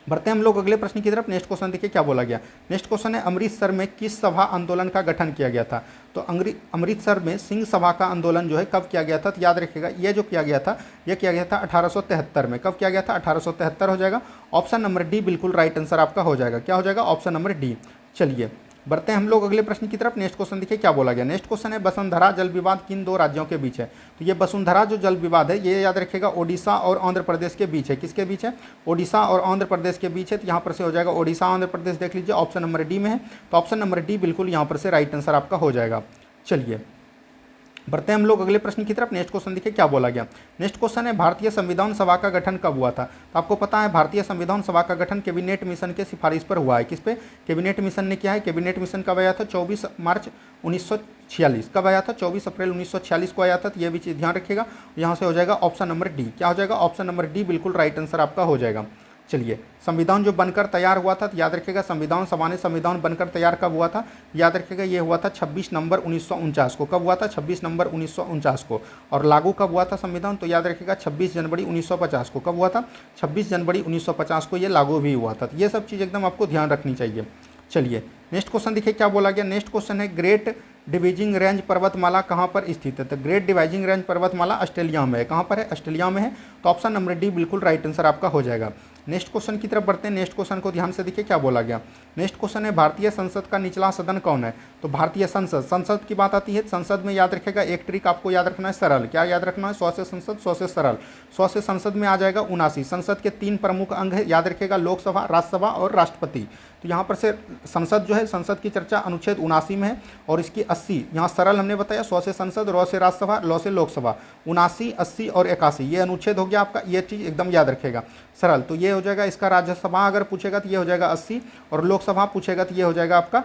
बढ़ते हैं हम लोग अगले प्रश्न की तरफ। नेक्स्ट क्वेश्चन देखिए क्या बोला गया। नेक्स्ट क्वेश्चन है अमृतसर में किस सभा आंदोलन का गठन किया गया था। तो अमृतसर में सिंह सभा का आंदोलन जो है कब किया गया था, तो याद रखिएगा ये जो किया गया था, ये किया गया था 1873 में। कब किया गया था, 1873 हो जाएगा। ऑप्शन नंबर डी बिल्कुल राइट आंसर आपका हो जाएगा। क्या हो जाएगा, ऑप्शन नंबर डी। चलिए बढ़ते हैं हम लोग अगले प्रश्न की तरफ। नेक्स्ट क्वेश्चन देखिए क्या बोला गया। नेक्स्ट क्वेश्चन है वसुंधरा जल विवाद किन दो राज्यों के बीच है। तो ये वसुंधरा जो जल विवाद है ये याद रखिएगा ओडिशा और आंध्र प्रदेश के बीच है। किसके बीच है, ओडिशा और आंध्र प्रदेश के बीच है। तो यहाँ पर से हो जाएगा ओडिशा आंध्र प्रदेश, देख लीजिए ऑप्शन नंबर डी में है। तो ऑप्शन नंबर डी बिल्कुल यहाँ पर से राइट आंसर आपका हो जाएगा। चलिए बढ़ते हैं हम लोग अगले प्रश्न की तरफ। नेक्स्ट क्वेश्चन देखिए क्या बोला गया। नेक्स्ट क्वेश्चन है भारतीय संविधान सभा का गठन कब हुआ था। तो आपको पता है भारतीय संविधान सभा का गठन कैबिनेट मिशन के सिफारिश पर हुआ है। किस पे, कैबिनेट मिशन ने किया है। कैबिनेट मिशन कब आया था, 24 मार्च 1946। कब आया था, 24 अप्रैल 1946 को आया था। तो ये भी चीज़ ध्यान रखिएगा। यहाँ से हो जाएगा ऑप्शन नंबर डी। क्या हो जाएगा, ऑप्शन नंबर डी बिल्कुल राइट आंसर आपका हो जाएगा। चलिए संविधान जो बनकर तैयार हुआ था, तो याद रखिएगा संविधान सभा ने संविधान बनकर तैयार कब हुआ था, याद रखिएगा ये हुआ था 26 नवंबर 1949 को। कब हुआ था, 26 नवंबर 1949 को। और लागू कब हुआ था संविधान, तो याद रखिएगा 26 जनवरी 1950 को। कब हुआ था, 26 जनवरी 1950 को ये लागू भी हुआ था। तो ये सब चीज़ एकदम आपको ध्यान रखनी चाहिए। चलिए नेक्स्ट क्वेश्चन देखिए क्या बोला गया। नेक्स्ट क्वेश्चन है ग्रेट डिवीजिंग रेंज पर्वतमाला कहाँ पर स्थित है। तो ग्रेट डिवाइजिंग रेंज पर्वतमाला ऑस्ट्रेलिया में है। कहाँ पर है, ऑस्ट्रेलिया में है। तो ऑप्शन नंबर डी बिल्कुल राइट आंसर आपका हो जाएगा। नेक्स्ट क्वेश्चन की तरफ बढ़ते हैं। नेक्स्ट क्वेश्चन को ध्यान से देखिए क्या बोला गया। नेक्स्ट क्वेश्चन है भारतीय संसद का निचला सदन कौन है। तो भारतीय संसद, संसद की बात आती है। संसद में याद रखेगा एक ट्रिक आपको याद रखना है, सरल। क्या याद रखना है, 100 से संसद 100 से सरल। 100 से संसद में आ जाएगा 79। संसद के 3 प्रमुख अंग है, याद रखेगा लोकसभा, राज्यसभा और राष्ट्रपति। तो यहाँ पर से संसद जो है, संसद की चर्चा अनुच्छेद 79 में है। और इसकी 80 यहाँ सरल हमने बताया, 100 से संसद, रॉ से राज्यसभा, लॉ से लोकसभा। 79, 80 और 81 ये अनुच्छेद हो गया आपका। ये चीज़ एकदम याद रखेगा, सरल। तो ये हो जाएगा इसका राज्यसभा अगर पूछेगा तो ये हो जाएगा 80 और लोकसभा पूछेगा तो ये हो जाएगा आपका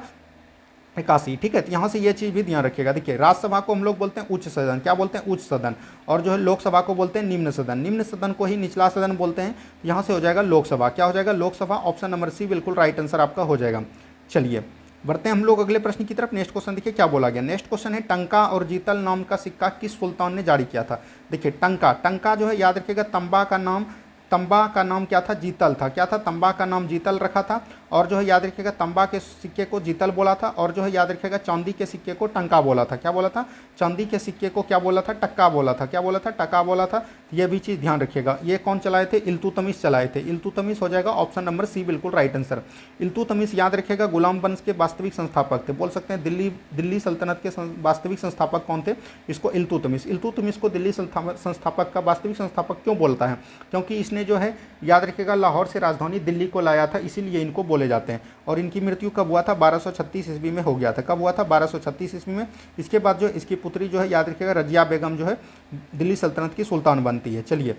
81। ठीक है, तो यहाँ से ये चीज़ भी ध्यान रखिएगा। देखिए राज्यसभा को हम लोग बोलते हैं उच्च सदन। क्या बोलते हैं, उच्च सदन। और जो है लोकसभा को बोलते हैं निम्न सदन। निम्न सदन को ही निचला सदन बोलते हैं। यहाँ से हो जाएगा लोकसभा। क्या हो जाएगा, लोकसभा। ऑप्शन नंबर सी बिल्कुल राइट आंसर आपका हो जाएगा। चलिए बढ़ते हैं हम लोग अगले प्रश्न की तरफ। नेक्स्ट क्वेश्चन देखिए क्या बोला गया। नेक्स्ट क्वेश्चन है टंका और जीतल नाम का सिक्का किस सुल्तान ने जारी किया था। देखिए टंका, टंका जो है याद रखिएगा तंबा का नाम क्या था, जीतल था। क्या था, तंबा का नाम जीतल रखा था। और जो है याद रखिएगा तंबा के सिक्के को जीतल बोला था। और जो है याद रखिएगा चांदी के सिक्के को टंका बोला था। क्या बोला था, चांदी के सिक्के को क्या बोला था, टक्का बोला था। क्या बोला था, टक्का बोला था। ये भी चीज़ ध्यान रखिएगा। ये कौन चलाए थे, इल्तुतमिश चलाए थे। इल्तुतमिश हो जाएगा ऑप्शन नंबर सी बिल्कुल राइट आंसर। इल्तुतमिश याद रखिएगा गुलाम वंश के वास्तविक संस्थापक थे। बोल सकते हैं दिल्ली सल्तनत के वास्तविक संस्थापक कौन थे, इसको इल्तुतमिश। इल्तुतमिश को दिल्ली संस्थापक का वास्तविक संस्थापक क्यों बोलता है, क्योंकि इसने जो है याद रखिएगा लाहौर से राजधानी दिल्ली को लाया था, इसीलिए इनको बोले जाते हैं। और इनकी मृत्यु कब हुआ था, 1236 ईस्वी में हो गया था। कब हुआ था, 1236 ईस्वी में। इसके बाद जो इसकी पुत्री जो है याद रखिएगा रजिया बेगम जो है दिल्ली सल्तनत की सुल्तान बनती है। चलिए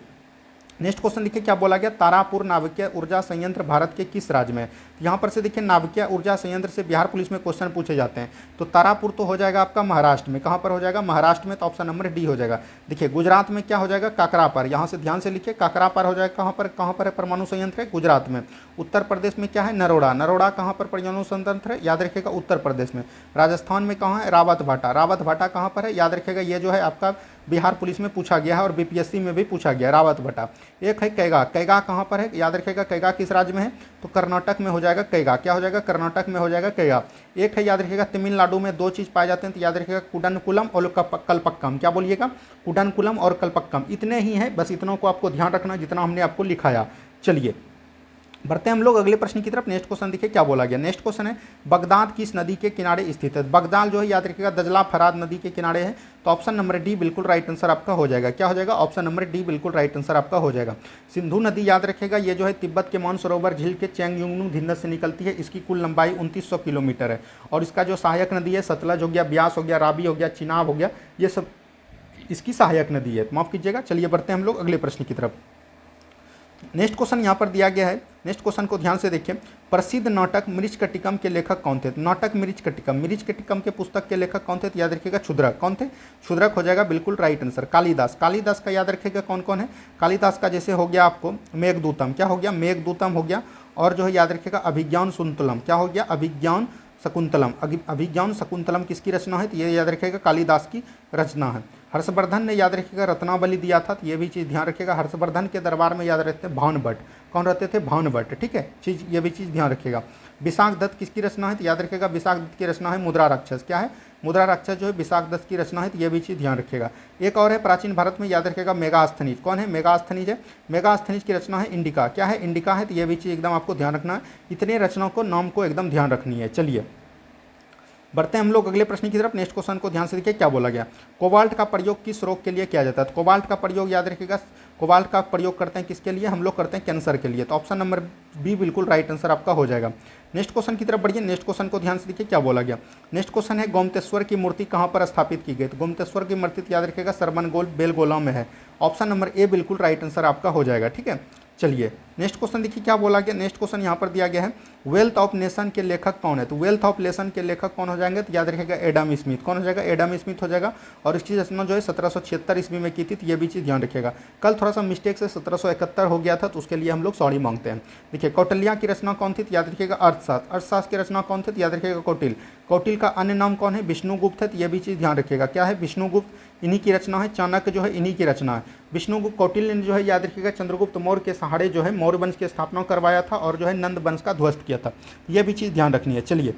नेक्स्ट क्वेश्चन देखिए क्या बोला गया। तारापुर नाभिकीय ऊर्जा संयंत्र भारत के किस राज्य में है। यहाँ पर से देखिए नाभिकीय ऊर्जा संयंत्र से बिहार पुलिस में क्वेश्चन पूछे जाते हैं। तो तारापुर तो हो जाएगा आपका महाराष्ट्र में। कहाँ पर हो जाएगा, महाराष्ट्र में। तो ऑप्शन नंबर डी हो जाएगा। देखिए गुजरात में क्या हो जाएगा, काकरापर। यहाँ से ध्यान से लिखिए काकरापर हो जाएगा। कहाँ पर है परमाणु संयंत्र है, गुजरात में। उत्तर प्रदेश में क्या है, नरोड़ा। नरोड़ा कहाँ पर परमाणु संयंत्र है, याद रखिएगा उत्तर प्रदेश में। राजस्थान में कहाँ है, रावत भाटा। रावत भाटा कहाँ पर है, याद रखिएगा ये जो है आपका बिहार पुलिस में पूछा गया है और बीपीएससी में भी पूछा गया है, रावत भाटा। एक है कैगा। कैगा कहाँ पर है, याद रखिएगा कैगा किस राज्य में है, तो कर्नाटक में हो जाएगा कैगा। क्या हो जाएगा, कर्नाटक में हो जाएगा कैगा। एक है याद रखिएगा तमिलनाडु में 2 चीज़ पाए जाते हैं, तो याद रखिएगा कुडनकुलम और कलपक्कम। क्या बोलिएगा, कुडनकुलम और कलपक्कम। इतने ही हैं, बस इतनों को आपको ध्यान रखना जितना हमने आपको लिखाया। चलिए बढ़ते हैं हम लोग अगले प्रश्न की तरफ। नेक्स्ट क्वेश्चन देखिए क्या बोला गया। नेक्स्ट क्वेश्चन है बगदाद किस नदी के किनारे स्थित है। बगदाद जो है याद रखिएगा दजला फराद नदी के किनारे है। तो ऑप्शन नंबर डी बिल्कुल राइट आंसर आपका हो जाएगा। क्या हो जाएगा, ऑप्शन नंबर डी बिल्कुल राइट आंसर आपका हो जाएगा। सिंधु नदी याद रखिएगा ये जो है तिब्बत के मानसरोवर झील के चेंगयुंगनू ढिंढस से निकलती है। इसकी कुल लंबाई 2900 किलोमीटर है। और इसका जो सहायक नदी है सतलज हो गया, ब्यास हो गया, रावी हो गया, चिनाब हो गया, ये सब इसकी सहायक नदी है। माफ़ कीजिएगा। चलिए बढ़ते हैं हम लोग अगले प्रश्न की तरफ। नेक्स्ट क्वेश्चन यहाँ पर दिया गया है। नेक्स्ट क्वेश्चन को ध्यान से देखिए। प्रसिद्ध नाटक मृच्छकटिकम के लेखक कौन थे। नाटक मृच्छकटिकम के पुस्तक के लेखक कौन थे, तो याद रखिएगा क्षुद्रक। कौन थे, क्षुद्रक हो जाएगा बिल्कुल राइट आंसर। कालिदास। कालिदास का याद रखिएगा कौन कौन है। कालिदास का जैसे हो गया आपको मेघदूतम। क्या हो गया, मेघदूतम हो गया। और जो है याद रखिएगा अभिज्ञान शकुंतलम। क्या हो गया, अभिज्ञान शकुंतलम। अभिज्ञान शकुंतलम किसकी रचना है, तो ये याद रखिएगा कालिदास की रचना है। हर्षवर्धन ने याद रखिएगा रत्नावली दिया था, तो ये भी चीज़ ध्यान रखिएगा। हर्षवर्धन के दरबार में याद रखते हैं भानुभट्ट, कौन रहते थे, भानुभट्ट, ठीक है चीज़, ये भी चीज़ ध्यान रखिएगा। विशाख दत्त किसकी रचना है, तो याद रखिएगा विशाख दत्त की रचना है मुद्रा राक्षस, क्या है, मुद्रा राक्षस जो है विशाख दत्त की रचना है, तो ये भी चीज़ ध्यान रखिएगा। एक और है प्राचीन भारत में, याद रखिएगा मेगास्थनीज, कौन है, मेगास्थनीज है, मेगास्थनीज की रचना है इंडिका, क्या है, इंडिका है, तो ये भी चीज़ एकदम आपको ध्यान रखना है। इतने रचनाओं को नाम को एकदम ध्यान रखनी है। चलिए बढ़ते हैं हम लोग अगले प्रश्न की तरफ। नेक्स्ट क्वेश्चन को ध्यान से देखिए क्या बोला गया। कोबाल्ट का प्रयोग किस रोग के लिए किया जाता है, तो कोबाल्ट का प्रयोग याद रखिएगा, कोबाल्ट का प्रयोग करते हैं किसके लिए, हम लोग करते हैं कैंसर के लिए, तो ऑप्शन नंबर बी बिल्कुल राइट आंसर आपका हो जाएगा। नेक्स्ट क्वेश्चन की तरफ बढ़िए। नेक्स्ट क्वेश्चन को ध्यान से देखिए क्या बोला गया। नेक्स्ट क्वेश्चन है गोमतेश्वर की मूर्ति कहाँ पर स्थापित की गई, तो गोमतेश्वर की मूर्ति याद रखिएगा सरमन गोल बेलगोला में है, ऑप्शन नंबर ए बिल्कुल राइट आंसर आपका हो जाएगा, ठीक है। चलिए नेक्स्ट क्वेश्चन देखिए क्या बोला गया। नेक्स्ट क्वेश्चन यहाँ पर दिया गया है वेल्थ ऑफ नेशन के लेखक कौन है, तो वेल्थ ऑफ नेशन के लेखक कौन हो जाएंगे, तो याद रखिएगा एडम स्मिथ, कौन हो जाएगा, एडम स्मिथ हो जाएगा। और इसकी रचना जो है 1776 ईस्वी में की थी, तो ये भी चीज़ ध्यान रखिएगा। कल थोड़ा सा मिस्टेक से 1771 हो गया था, तो उसके लिए हम लोग सॉरी मांगते हैं। देखिए कौटिल्य की रचना कौन थी, तो याद रखिएगा अर्थशास्त्र, अर्थशास्त्र की रचना कौन थी, तो याद रखिएगा कौटिल्य। कौटिल्य का अन्य नाम कौन है, विष्णुगुप्त है, तो ये भी चीज़ ध्यान रखिएगा, क्या है, विष्णुगुप्त, इन्हीं की रचना है। चाणक्य जो है इन्हीं की रचना है। विष्णुगुप्त, कौटिल्य ने जो है याद रखिएगा चंद्रगुप्त मौर्य के सहारे जो है मौर्य वंश की स्थापना करवाया था और जो है नंद वंश का ध्वस्त किया था, यह भी चीज़ ध्यान रखनी है। चलिए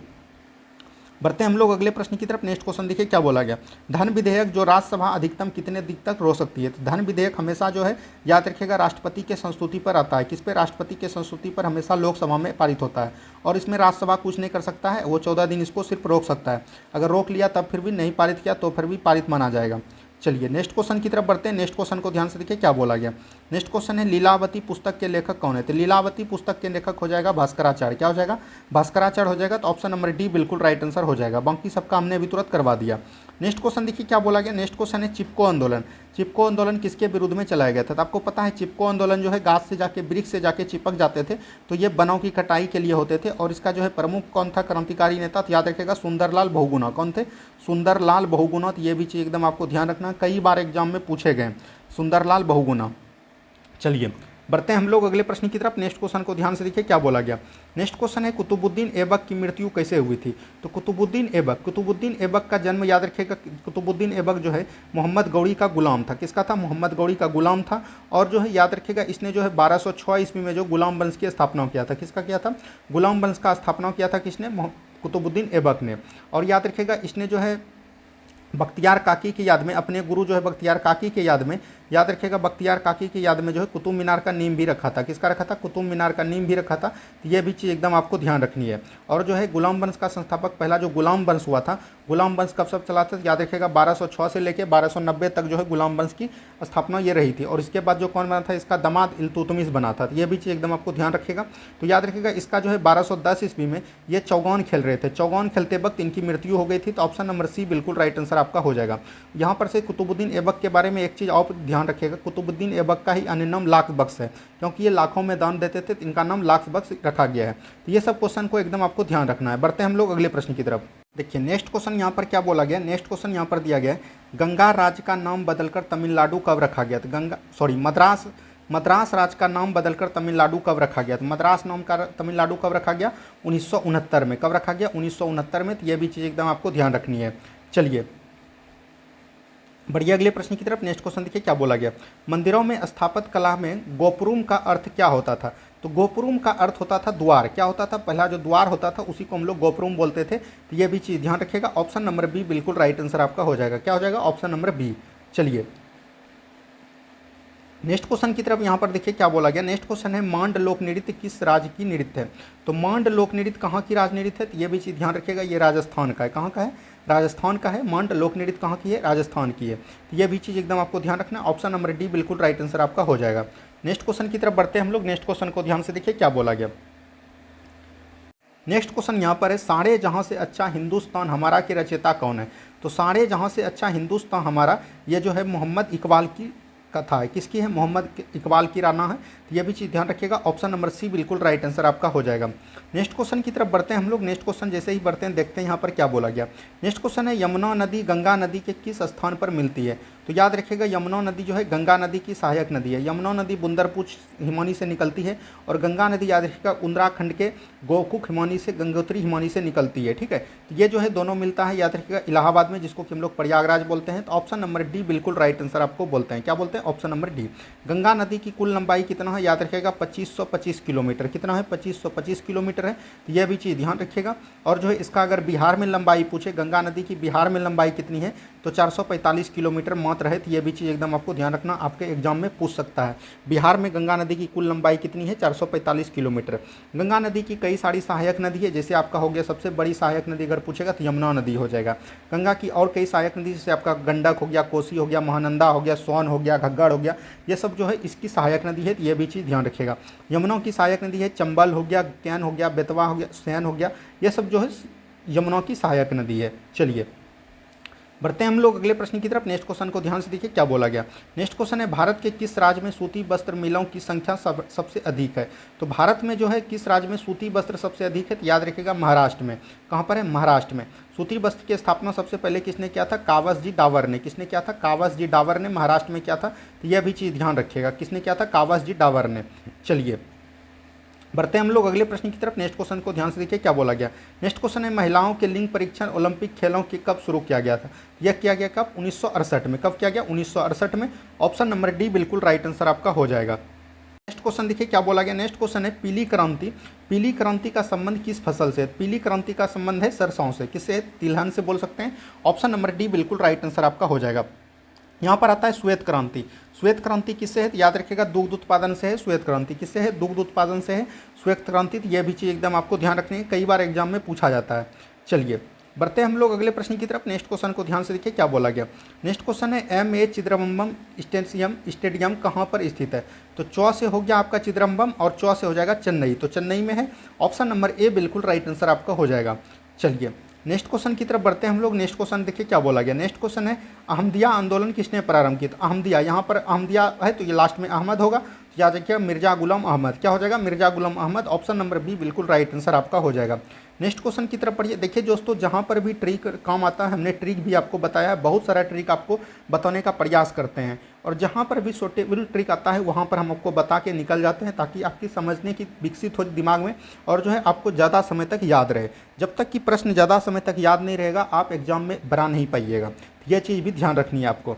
बढ़ते हैं हम लोग अगले प्रश्न की तरफ। नेक्स्ट क्वेश्चन देखिए क्या बोला गया। धन विधेयक जो राज्यसभा अधिकतम कितने दिन तक रोक सकती है, तो धन विधेयक हमेशा जो है याद रखिएगा राष्ट्रपति के संस्तुति पर आता है, किस पे, राष्ट्रपति के संस्तुति पर हमेशा लोकसभा में पारित होता है और इसमें राज्यसभा कुछ नहीं कर सकता है, वो 14 दिन इसको सिर्फ रोक सकता है। अगर रोक लिया तब फिर भी नहीं पारित किया तो फिर भी पारित माना जाएगा। चलिए नेक्स्ट क्वेश्चन की तरफ बढ़ते हैं। नेक्स्ट क्वेश्चन को ध्यान से देखिए क्या बोला गया। नेक्स्ट क्वेश्चन है लीलावती पुस्तक के लेखक कौन है, तो लीलावती पुस्तक के लेखक हो जाएगा भास्कराचार्य, क्या हो जाएगा, भास्कराचार्य हो जाएगा, तो ऑप्शन नंबर डी बिल्कुल राइट आंसर हो जाएगा। बाकी सबका हमने अभी तुरंत करवा दिया। नेक्स्ट क्वेश्चन देखिए क्या बोला गया। नेक्स्ट क्वेश्चन है चिपको आंदोलन, चिपको आंदोलन किसके विरुद्ध में चलाया गया था, तो आपको पता है चिपको आंदोलन जो है गाछ से जाके वृक्ष से जाके चिपक जाते थे, तो ये वनों की कटाई के लिए होते थे और इसका जो है प्रमुख कौन था, क्रांतिकारी नेता, तो याद रखिएगा सुंदरलाल बहुगुणा, कौन थे, सुंदरलाल बहुगुणा, तो ये भी चीज़ एकदम आपको ध्यान रखना, कई बार एग्जाम में पूछे गए सुंदरलाल बहुगुणा। चलिए बढ़ते हैं हम लोग अगले प्रश्न की तरफ। नेक्स्ट क्वेश्चन को ध्यान से देखिए क्या बोला गया। नेक्स्ट क्वेश्चन है कुतुबुद्दीन ऐबक की मृत्यु कैसे हुई थी, तो कुतुबुद्दीन ऐबक का जन्म याद रखिएगा, कुतुबुद्दीन ऐबक जो है मोहम्मद गौरी का गुलाम था, किसका था, मोहम्मद गौरी का गुलाम था। और जो है याद रखिएगा इसने जो है 1206 ईस्वी में जो गुलाम वंश की स्थापना किया था, किसका किया था, गुलाम वंश का स्थापना किया था किसने, कुतुबुद्दीन ऐबक ने। और याद रखिएगा इसने जो है बख्तियार काकी की याद में, अपने गुरु जो है बख्तियार काकी के याद में, याद रखिएगा बख्तियार काकी की याद में जो है कुतुब मीनार का नींव भी रखा था, किसका रखा था, कुतुब मीनार का नींव भी रखा था, तो ये भी चीज़ एकदम आपको ध्यान रखनी है। और जो है गुलाम वंश का संस्थापक पहला जो गुलाम वंश हुआ था, गुलाम वंश कब सब चला था, याद रखिएगा 1206 से लेकर 1290 तक जो है गुलाम वंश की स्थापना ये रही थी। और इसके बाद जो कौन बना था, इसका दामाद इल्तुतमिश बना था, तो ये भी चीज़ एकदम आपको ध्यान रखिएगा। तो याद रखिएगा इसका जो है 1210 ईस्वी में ये चौगान खेल रहे थे, चौगान खेलते वक्त इनकी मृत्यु हो गई थी, तो ऑप्शन नंबर सी बिल्कुल राइट आंसर आपका हो जाएगा। यहाँ पर से कुतुबुद्दीन ऐबक के बारे में एक चीज़ और ध्यान रखिएगा, कुतुबुद्दीन ऐबक का ही अन्य नाम लाख बख्श है, क्योंकि ये लाखों में दान देते थे, तो इनका नाम लाख बख्श रखा गया है। तो ये सब क्वेश्चन को एकदम आपको ध्यान रखना है। बढ़ते हैं हम लोग अगले प्रश्न की तरफ। देखिए नेक्स्ट क्वेश्चन यहाँ पर क्या बोला गया। नेक्स्ट क्वेश्चन यहाँ पर दिया गया है गंगा राज्य का नाम बदलकर तमिलनाडु कब रखा गया, तो मद्रास राज्य का नाम बदलकर तमिलनाडु कब रखा गया, तो मद्रास नाम का तमिलनाडु कब रखा गया, 1969 में, कब रखा गया, 1969 में, तो ये भी चीज़ एकदम आपको ध्यान रखनी है। चलिए बढ़िया अगले प्रश्न की तरफ। नेक्स्ट क्वेश्चन देखिए क्या बोला गया। मंदिरों में स्थापत्य कला में गोपुरम का अर्थ क्या होता था, तो गोपुरम का अर्थ होता था द्वार, क्या होता था, पहला जो द्वार होता था उसी को हम लोग गोपुरम बोलते थे, तो ये भी चीज़ ध्यान रखिएगा। ऑप्शन नंबर बी बिल्कुल राइट आंसर आपका हो जाएगा, क्या हो जाएगा, ऑप्शन नंबर बी। चलिए नेक्स्ट क्वेश्चन की तरफ यहाँ पर देखिए क्या बोला गया। नेक्स्ट क्वेश्चन है मांड लोक नृत्य किस राज्य की नृत्य है, तो मांड लोक नृत्य कहाँ की राज नृत्य है, तो ये भी चीज़ ध्यान रखिएगा, ये राजस्थान का है, कहाँ का है, राजस्थान का है। मांड लोक नृत्य कहाँ की है, राजस्थान की है, तो ये भी चीज़ एकदम आपको ध्यान रखना है। ऑप्शन नंबर डी बिल्कुल राइट आंसर आपका हो जाएगा। नेक्स्ट क्वेश्चन की तरफ बढ़ते हैं हम लोग। नेक्स्ट क्वेश्चन को ध्यान से देखिए क्या बोला गया। नेक्स्ट क्वेश्चन यहाँ पर है सारे जहाँ से अच्छा हिंदुस्तान हमारा के रचयिता कौन है, तो सारे जहाँ से अच्छा हिंदुस्तान हमारा ये जो है मोहम्मद इकबाल की कथा है, किसकी है, मोहम्मद इकबाल की राना है। तो ये भी चीज़ ध्यान रखिएगा, ऑप्शन नंबर सी बिल्कुल राइट आंसर आपका हो जाएगा। नेक्स्ट क्वेश्चन की तरफ बढ़ते हैं हम लोग। नेक्स्ट क्वेश्चन जैसे ही बढ़ते हैं देखते हैं यहाँ पर क्या बोला गया। नेक्स्ट क्वेश्चन है यमुना नदी गंगा नदी के किस स्थान पर मिलती है। तो याद रखिएगा यमुना नदी जो है गंगा नदी की सहायक नदी है। यमुना नदी बुंदरपुर हिमानी से निकलती है और गंगा नदी याद रखिएगा उत्तराखंड के गोमुख हिमानी से, गंगोत्री हिमानी से निकलती है। ठीक है, तो ये जो है दोनों मिलता है याद रखिएगा इलाहाबाद में, जिसको कि हम लोग प्रयागराज बोलते हैं। तो ऑप्शन नंबर डी बिल्कुल राइट आंसर आपको बोलते हैं। क्या बोलते हैं, ऑप्शन नंबर डी। गंगा नदी की कुल लंबाई कितना है, याद रखिएगा 2525 किलोमीटर। कितना है, 2525 किलोमीटर है। तो यह भी चीज़ ध्यान रखिएगा। और जो है इसका अगर बिहार में लंबाई पूछे, गंगा नदी की बिहार में लंबाई कितनी है, तो 445 किलोमीटर मात्र है। तो यह भी चीज़ एकदम आपको ध्यान रखना, आपके एग्जाम में पूछ सकता है। बिहार में गंगा नदी की कुल लंबाई कितनी है, 445 किलोमीटर। गंगा नदी की कई सारी सहायक नदी है, जैसे आपका हो गया सबसे बड़ी सहायक नदी अगर पूछेगा तो यमुना नदी हो जाएगा। गंगा की और कई सहायक नदी जैसे आपका गंडक हो गया, कोसी हो गया, महानंदा हो गया, सोन हो गया, घग्गड़ हो गया, ये सब जो है इसकी सहायक नदी है। तो ये भी चीज़ ध्यान रखिएगा। यमुना की सहायक नदी है चंबल हो गया, कैन हो गया, बेतवा हो गया, सैन हो गया, ये सब जो है यमुना की सहायक नदी है। चलिए बढ़ते हैं हम लोग अगले प्रश्न की तरफ। नेक्स्ट क्वेश्चन को ध्यान से देखिए क्या बोला गया। नेक्स्ट क्वेश्चन है भारत के किस राज्य में सूती वस्त्र मिलों की संख्या सबसे अधिक है। तो भारत में जो है किस राज्य में सूती वस्त्र सबसे अधिक है, तो याद रखिएगा महाराष्ट्र में। कहाँ पर है, महाराष्ट्र में। सूती वस्त्र की स्थापना सबसे पहले किसने किया था, कावसजी डावर ने। किसने किया था, कावसजी डावर ने महाराष्ट्र में किया था। तो यह भी चीज़ ध्यान रखिएगा, किसने किया था, कावसजी डावर ने। चलिए बढ़ते हैं हम लोग अगले प्रश्न की तरफ। नेक्स्ट क्वेश्चन को ध्यान से देखिए क्या बोला गया। नेक्स्ट क्वेश्चन है महिलाओं के लिंग परीक्षण ओलंपिक खेलों के कब शुरू किया गया था। यह किया गया कब, 1968 में। कब किया गया, 1968 में। ऑप्शन नंबर डी बिल्कुल राइट आंसर आपका हो जाएगा। नेक्स्ट क्वेश्चन देखिए क्या बोला गया। नेक्स्ट क्वेश्चन है पीली क्रांति। पीली क्रांति का संबंध किस फसल से। पीली क्रांति का संबंध है सरसों से। किससे, तिलहन से बोल सकते हैं। ऑप्शन नंबर डी बिल्कुल राइट आंसर आपका हो जाएगा। यहाँ पर आता है श्वेत क्रांति। श्वेत क्रांति किससे है, याद रखिएगा दुग्ध उत्पादन से है। श्वेत क्रांति किससे है, दुग्ध उत्पादन से है श्वेत क्रांति। तो यह भी चीज़ एकदम आपको ध्यान रखनी है, कई बार एग्जाम में पूछा जाता है। चलिए बढ़ते हैं हम लोग अगले प्रश्न की तरफ। नेक्स्ट क्वेश्चन को ध्यान से देखिए क्या बोला गया। नेक्स्ट क्वेश्चन है एम.ए. चिदम्बरम स्टेडियम कहाँ पर स्थित है। तो चौ से हो गया आपका चिदम्बरम और चौ से हो जाएगा चेन्नई। तो चेन्नई में है। ऑप्शन नंबर ए बिल्कुल राइट आंसर आपका हो जाएगा। चलिए नेक्स्ट क्वेश्चन की तरफ बढ़ते हैं हम लोग। नेक्स्ट क्वेश्चन देखिए क्या बोला गया। नेक्स्ट क्वेश्चन है अहमदिया आंदोलन किसने प्रारंभ किया। तो अहमदिया, यहाँ पर अहमदिया है तो ये लास्ट में अहमद होगा, याद रखिएगा मिर्जा गुलाम अहमद। क्या हो जाएगा, Mirza Ghulam Ahmad. Option number B बिल्कुल राइट आंसर आपका हो जाएगा। नेक्स्ट क्वेश्चन की तरफ पढ़िए। देखिए दोस्तों, जहाँ पर भी ट्रिक काम आता है, हमने ट्रिक भी आपको बताया है, बहुत सारा ट्रिक आपको बताने का प्रयास करते हैं, और जहाँ पर भी सूटेबल ट्रिक आता है वहाँ पर हम आपको बता के निकल जाते हैं, ताकि आपकी समझने की विकसित हो दिमाग में, और जो है आपको ज़्यादा समय तक याद रहे। जब तक कि प्रश्न ज़्यादा समय तक याद नहीं रहेगा, आप एग्जाम में बना नहीं पाइएगा। यह चीज़ भी ध्यान रखनी है आपको।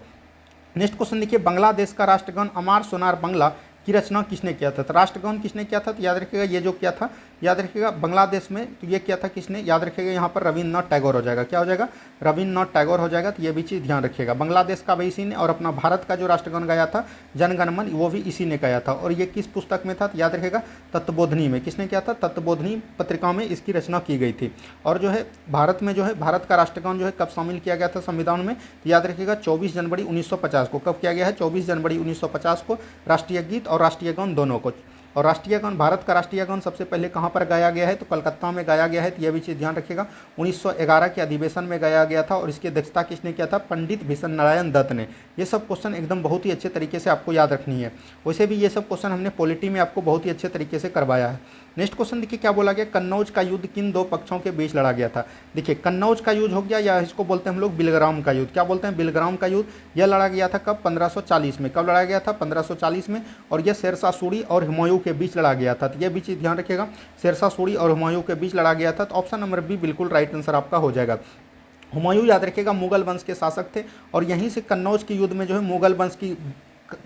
नेक्स्ट क्वेश्चन देखिए, बांग्लादेश का राष्ट्रगान अमार सोनार बांग्ला की रचना किसने किया था। तो राष्ट्रगान किसने किया था, तो याद रखिएगा ये जो किया था, याद रखिएगा बांग्लादेश में, तो ये किया था किसने, याद रखिएगा यहाँ पर रविन्द्रनाथ टैगोर हो जाएगा। क्या हो जाएगा, रविन्द्रनाथ टैगोर हो जाएगा। तो ये भी चीज़ ध्यान रखिएगा। बांग्लादेश का भी इसी ने, और अपना भारत का जो राष्ट्रगान गाया था जनगण मन, वो भी इसी ने गाया था। और ये किस पुस्तक में था, तो याद रखिएगा तत्वबोधिनी में। किसने किया था, तत्वबोधिनी पत्रिका में इसकी रचना की गई थी। और जो है भारत में जो है भारत का राष्ट्रगान जो है कब शामिल किया गया था संविधान में, तो याद रखिएगा 24 जनवरी 1950 को। कब किया गया है, 24 जनवरी 1950 को। राष्ट्रीय गीत और राष्ट्रीय गान दोनों को। और राष्ट्रीय गान, भारत का राष्ट्रीय गान सबसे पहले कहाँ पर गाया गया है, तो कलकत्ता में गाया गया है। तो यह भी चीज़ ध्यान रखिएगा, 1911 के अधिवेशन में गाया गया था। और इसकी अध्यक्षता किसने किया था, पंडित भीषण नारायण दत्त ने। ये सब क्वेश्चन एकदम बहुत ही अच्छे तरीके से आपको याद रखनी है। वैसे भी ये सब क्वेश्चन हमने पॉलिटी में आपको बहुत ही अच्छे तरीके से करवाया है। नेक्स्ट क्वेश्चन देखिए क्या बोला गया, कन्नौज का युद्ध किन दो पक्षों के बीच लड़ा गया था। देखिए कन्नौज का युद्ध हो गया, या इसको बोलते हैं हम लोग बिलग्राम का युद्ध। क्या बोलते हैं, बिलग्राम का युद्ध। यह लड़ा गया था कब, 1540 में। कब लड़ा गया था, 1540 में। और यह शेरशाह सूरी और हुमायूं के बीच लड़ा गया था। तो यह भी चीज़ ध्यान रखिएगा, शेरशाह सूरी और हुमायूं के बीच लड़ा गया था। तो ऑप्शन नंबर बी बिल्कुल राइट आंसर आपका हो जाएगा। हुमायूं याद रखिएगा मुगल वंश के शासक थे, और यहीं से कन्नौज के युद्ध में जो है मुगल वंश की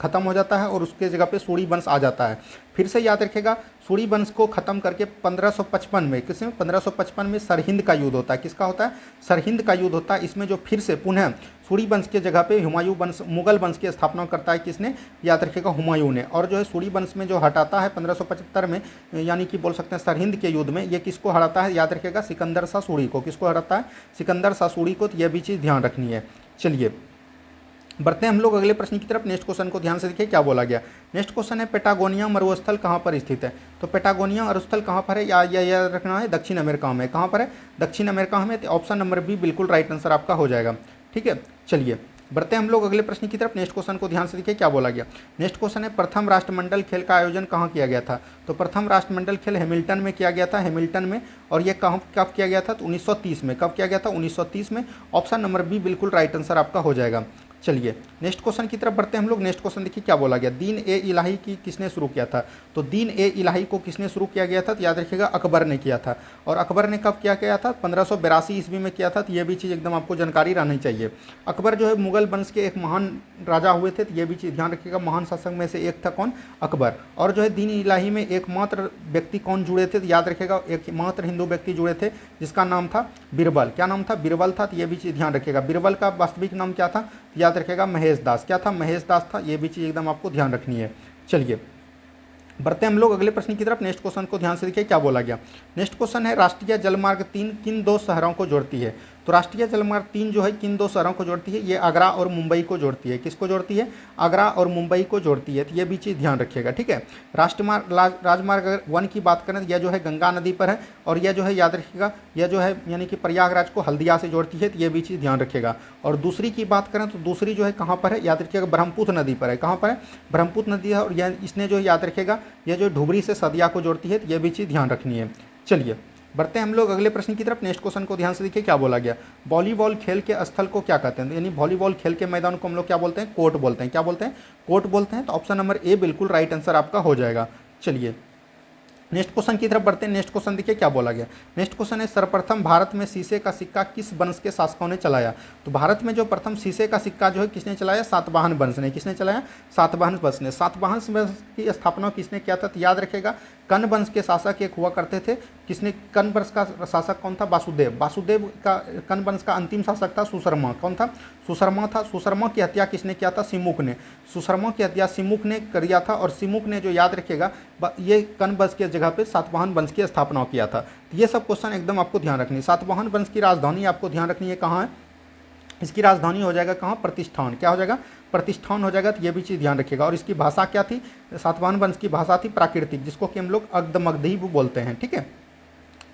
खत्म हो जाता है, और उसके जगह पे सूरी वंश आ जाता है। फिर से याद रखिएगा, सूरी वंश को खत्म करके 1555 में, किसमें, 1555 में सरहिंद का युद्ध होता है। किसका होता है, सरहिंद का युद्ध होता है। इसमें जो फिर से पुनः सूरी वंश के जगह पे हुमायूं वंश, मुगल वंश की स्थापना करता है किसने, याद रखिएगा हुमायूं ने। और जो है सूरी वंश में जो हटाता है 1575 में, यानी कि बोल सकते हैं सरहिंद के युद्ध में, ये किसको हराता है, याद रखिएगा सिकंदर शाह सूरी को। किसको हराता है, सिकंदर शाह सूरी को। तो यह भी चीज़ ध्यान रखनी है। चलिए बढ़ते हैं हम लोग अगले प्रश्न की तरफ। नेक्स्ट क्वेश्चन को ध्यान से देखिए क्या बोला गया। नेक्स्ट क्वेश्चन है पेटागोनिया मरुस्थल कहाँ पर स्थित है। तो पेटागोनिया मरुस्थल कहाँ पर है, याद रखना है, दक्षिण अमेरिका में। कहाँ पर है, दक्षिण अमेरिका में। तो ऑप्शन नंबर बी बिल्कुल राइट आंसर आपका हो जाएगा। ठीक है, चलिए बढ़ते हैं हम लोग अगले प्रश्न की तरफ। नेक्स्ट क्वेश्चन को ध्यान से देखिए क्या बोला गया। नेक्स्ट क्वेश्चन है प्रथम राष्ट्रमंडल खेल का आयोजन कहाँ किया गया था। तो प्रथम राष्ट्रमंडल खेल हैमिल्टन में किया गया था, हैमिल्टन में। और ये कब किया गया था, तो 1930 में। कब किया गया था, 1930 में। ऑप्शन नंबर बी बिल्कुल राइट आंसर आपका हो जाएगा। चलिए नेक्स्ट क्वेश्चन की तरफ बढ़ते हैं हम लोग। नेक्स्ट क्वेश्चन देखिए क्या बोला गया। दीन ए इलाही की किसने शुरू किया था। तो दीन ए इलाही को किसने शुरू किया गया था, तो याद रखिएगा अकबर ने किया था। और अकबर ने कब किया गया था, 1582 ईस्वी में किया था। तो ये भी चीज़ एकदम आपको जानकारी रहनी चाहिए। अकबर जो है मुगल वंश के एक महान राजा हुए थे, तो ये भी चीज़ ध्यान रखिएगा। महान शासक में से एक था कौन, अकबर। और जो है दीन इलाही में एकमात्र व्यक्ति कौन जुड़े थे, तो याद रखिएगा एकमात्र हिंदू व्यक्ति जुड़े थे जिसका नाम था बीरबल। क्या नाम था, बीरबल था। तो ये भी चीज़ ध्यान रखिएगा। बीरबल का वास्तविक नाम क्या था, याद रखेगा महेश दास। क्या था, महेश दास था। ये भी चीज़ एकदम आपको ध्यान रखनी है। चलिए बढ़ते हैं हम लोग अगले प्रश्न की तरफ। नेक्स्ट क्वेश्चन को ध्यान से देखिए क्या बोला गया। नेक्स्ट क्वेश्चन है राष्ट्रीय जलमार्ग 3 किन दो शहरों को जोड़ती है। तो राष्ट्रीय जलमार्ग 3 जो है किन दो शहरों को जोड़ती है, ये आगरा और मुंबई को जोड़ती है। किसको जोड़ती है, आगरा और मुंबई को जोड़ती है। तो ये भी चीज़ ध्यान रखिएगा, ठीक है। राजमार्ग 1 की बात करें तो यह जो है गंगा नदी पर है। और यह जो है याद रखिएगा, यह जो है यानी कि प्रयागराज को हल्दिया से जोड़ती है। तो ये भी चीज़ ध्यान रखिएगा। और दूसरी की बात करें तो दूसरी जो है कहाँ पर है, याद रखिएगा ब्रह्मपुत्र नदी पर है। कहाँ पर है, ब्रह्मपुत्र नदी है। और यह इसने जो याद रखिएगा यह जो धुबरी से सदिया को जोड़ती है। तो ये भी चीज़ ध्यान रखनी है। चलिए बढ़ते हैं हम लोग अगले प्रश्न की तरफ। नेक्स्ट क्वेश्चन को ध्यान से देखिए क्या बोला गया। वॉलीबॉल खेल के स्थल को क्या कहते हैं, यानी वॉलीबॉल खेल के मैदान को हम लोग क्या बोलते हैं, कोर्ट बोलते हैं। क्या बोलते हैं, कोर्ट बोलते हैं। तो ऑप्शन नंबर ए बिल्कुल राइट आंसर आपका हो जाएगा। चलिए नेक्स्ट क्वेश्चन की तरफ बढ़ते हैं। नेक्स्ट क्वेश्चन देखिए क्या बोला गया। नेक्स्ट क्वेश्चन है सर्वप्रथम भारत में शीशे का सिक्का किस वंश के शासकों ने चलाया। तो भारत में जो प्रथम शीशे का सिक्का जो है किसने चलाया, सातवाहन वंश ने। किसने चलाया, सातवाहन वंश ने। सातवाहन वंश की स्थापना किसने किया था, तो याद रखेगा कर्ण वंश के शासक एक हुआ करते थे। किसने, कर्ण वंश का शासक कौन था, वासुदेव। वासुदेव का कर्ण वंश का अंतिम शासक था सुशर्मा। कौन था, सुशर्मा था। सुशर्मा की हत्या किसने किया था, सिमुक ने। सुशर्मा की हत्या सिमुक ने किया था। और सिमुक ने जो याद रखेगा ये कर्ण वंश की जगह पे सातवाहन वंश की स्थापना किया था। तो ये सब क्वेश्चन एकदम आपको ध्यान रखनी है। सातवाहन वंश की राजधानी आपको ध्यान रखनी है कहाँ है, इसकी राजधानी हो जाएगा कहाँ, प्रतिष्ठान। क्या हो जाएगा, प्रतिष्ठान हो जाएगा। तो ये भी चीज़ ध्यान रखिएगा। और इसकी भाषा क्या थी, सातवाहन वंश की भाषा थी प्राकृतिक, जिसको कि हम लोग अग्धमगधी बोलते हैं, ठीक है।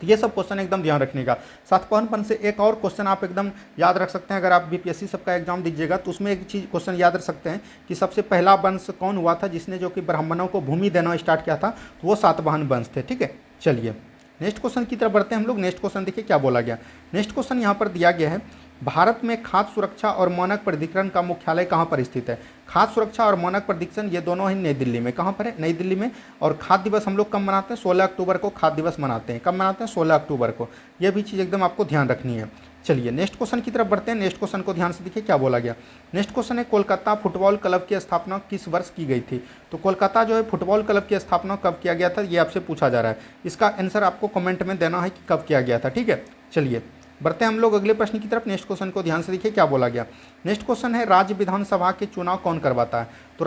तो ये सब क्वेश्चन एकदम ध्यान रखने का। सातवाहन वंश से एक और क्वेश्चन आप एकदम याद रख सकते हैं। अगर आप बीपीएससी सबका एग्जाम दीजिएगा तो उसमें एक चीज़ क्वेश्चन याद रख सकते हैं कि सबसे पहला वंश कौन हुआ था जिसने जो कि ब्राह्मणों को भूमि देना स्टार्ट किया था, तो वो सातवाहन वंश थे, ठीक है। चलिए नेक्स्ट क्वेश्चन की तरफ बढ़ते हैं हम लोग। नेक्स्ट क्वेश्चन देखिए क्या बोला गया। नेक्स्ट क्वेश्चन यहाँ पर दिया गया है भारत में खाद्य सुरक्षा और मानक प्राधिकरण का मुख्यालय कहाँ पर स्थित है। खाद्य सुरक्षा और मानक प्राधिकरण ये दोनों ही नई दिल्ली में। कहाँ पर है, नई दिल्ली में। और खाद्य दिवस हम लोग कब मनाते हैं, 16 अक्टूबर को खाद्य दिवस मनाते हैं। कब मनाते हैं, 16 अक्टूबर को। यह भी चीज़ एकदम आपको ध्यान रखनी है। चलिए नेक्स्ट क्वेश्चन की तरफ बढ़ते हैं। नेक्स्ट क्वेश्चन को ध्यान से देखिए क्या बोला गया। नेक्स्ट क्वेश्चन है कोलकाता फुटबॉल क्लब की स्थापना किस वर्ष की गई थी। तो कोलकाता जो है फुटबॉल क्लब की स्थापना कब किया गया था, ये आपसे पूछा जा रहा है। इसका आंसर आपको कमेंट में देना है कि कब किया गया था, ठीक है। चलिए बढ़ते हैं हम लोग अगले प्रश्न की तरफ। नेक्स्ट क्वेश्चन को ध्यान से देखिए क्या बोला गया। नेक्स्ट क्वेश्चन है राज्य विधानसभा के चुनाव कौन करवाता है। तो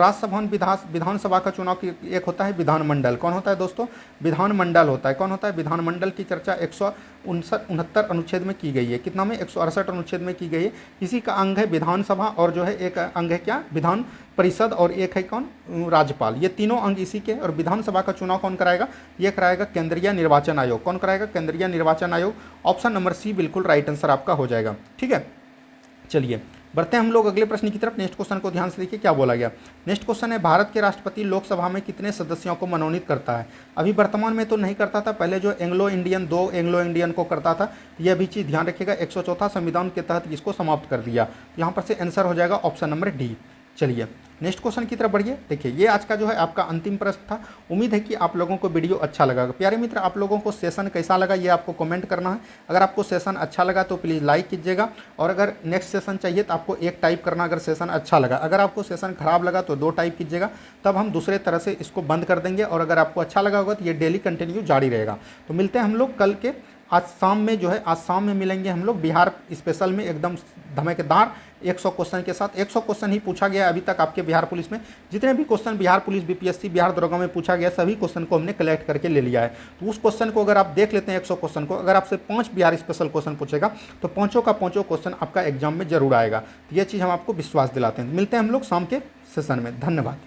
विधानसभा का चुनाव एक होता है विधानमंडल। कौन होता है दोस्तों, विधानमंडल होता है। कौन होता है, विधानमंडल की चर्चा 169 अनुच्छेद में की गई है। कितना में, 168 अनुच्छेद में की गई है। इसी का अंग है विधानसभा और जो है एक अंग है क्या, विधान परिषद, और एक है कौन, राज्यपाल। ये तीनों अंग इसी के। और विधानसभा का चुनाव कौन कराएगा, ये कराएगा केंद्रीय निर्वाचन आयोग। कौन कराएगा, केंद्रीय निर्वाचन आयोग। ऑप्शन नंबर सी बिल्कुल राइट आंसर आपका हो जाएगा, ठीक है। चलिए बढ़ते हैं हम लोग अगले प्रश्न की तरफ। नेक्स्ट क्वेश्चन को ध्यान से देखिए क्या बोला गया। नेक्स्ट क्वेश्चन है भारत के राष्ट्रपति लोकसभा में कितने सदस्यों को मनोनीत करता है। अभी वर्तमान में तो नहीं करता था, पहले जो एंग्लो इंडियन 2 एंग्लो इंडियन को करता था। यह भी चीज़ ध्यान रखिएगा। 104 संविधान के तहत इसको समाप्त कर दिया। यहाँ पर से आंसर हो जाएगा ऑप्शन नंबर डी। चलिए नेक्स्ट क्वेश्चन की तरफ बढ़िए। देखिए ये आज का जो है आपका अंतिम प्रश्न था। उम्मीद है कि आप लोगों को वीडियो अच्छा लगा। प्यारे मित्र, आप लोगों को सेशन कैसा लगा ये आपको कमेंट करना है। अगर आपको सेशन अच्छा लगा तो प्लीज़ लाइक कीजिएगा। और अगर नेक्स्ट सेशन चाहिए तो आपको 1 टाइप करना अगर सेशन अच्छा लगा। अगर आपको सेशन खराब लगा तो 2 टाइप कीजिएगा, तब हम दूसरे तरह से इसको बंद कर देंगे। और अगर आपको अच्छा लगा होगा तो ये डेली कंटिन्यू जारी रहेगा। तो मिलते हैं हम लोग कल के, आज शाम में जो है, आज शाम में मिलेंगे हम लोग बिहार स्पेशल में एकदम धमाकेदार 100 क्वेश्चन के साथ। 100 क्वेश्चन ही पूछा गया अभी तक आपके बिहार पुलिस में। जितने भी question Bihar police, BPSC, Bihar दरोगा में पूछा गया, सभी क्वेश्चन को हमने कलेक्ट करके ले लिया है। तो उस क्वेश्चन को अगर आप देख लेते हैं 100 क्वेश्चन को, अगर आपसे 5 बिहार स्पेशल क्वेश्चन पूछेगा तो 5 का 5 क्वेश्चन आपका एग्जाम में जरूर आएगा। तो ये चीज़ हम आपको विश्वास दिलाते हैं। मिलते हैं हम लोग शाम के सेशन में। धन्यवाद।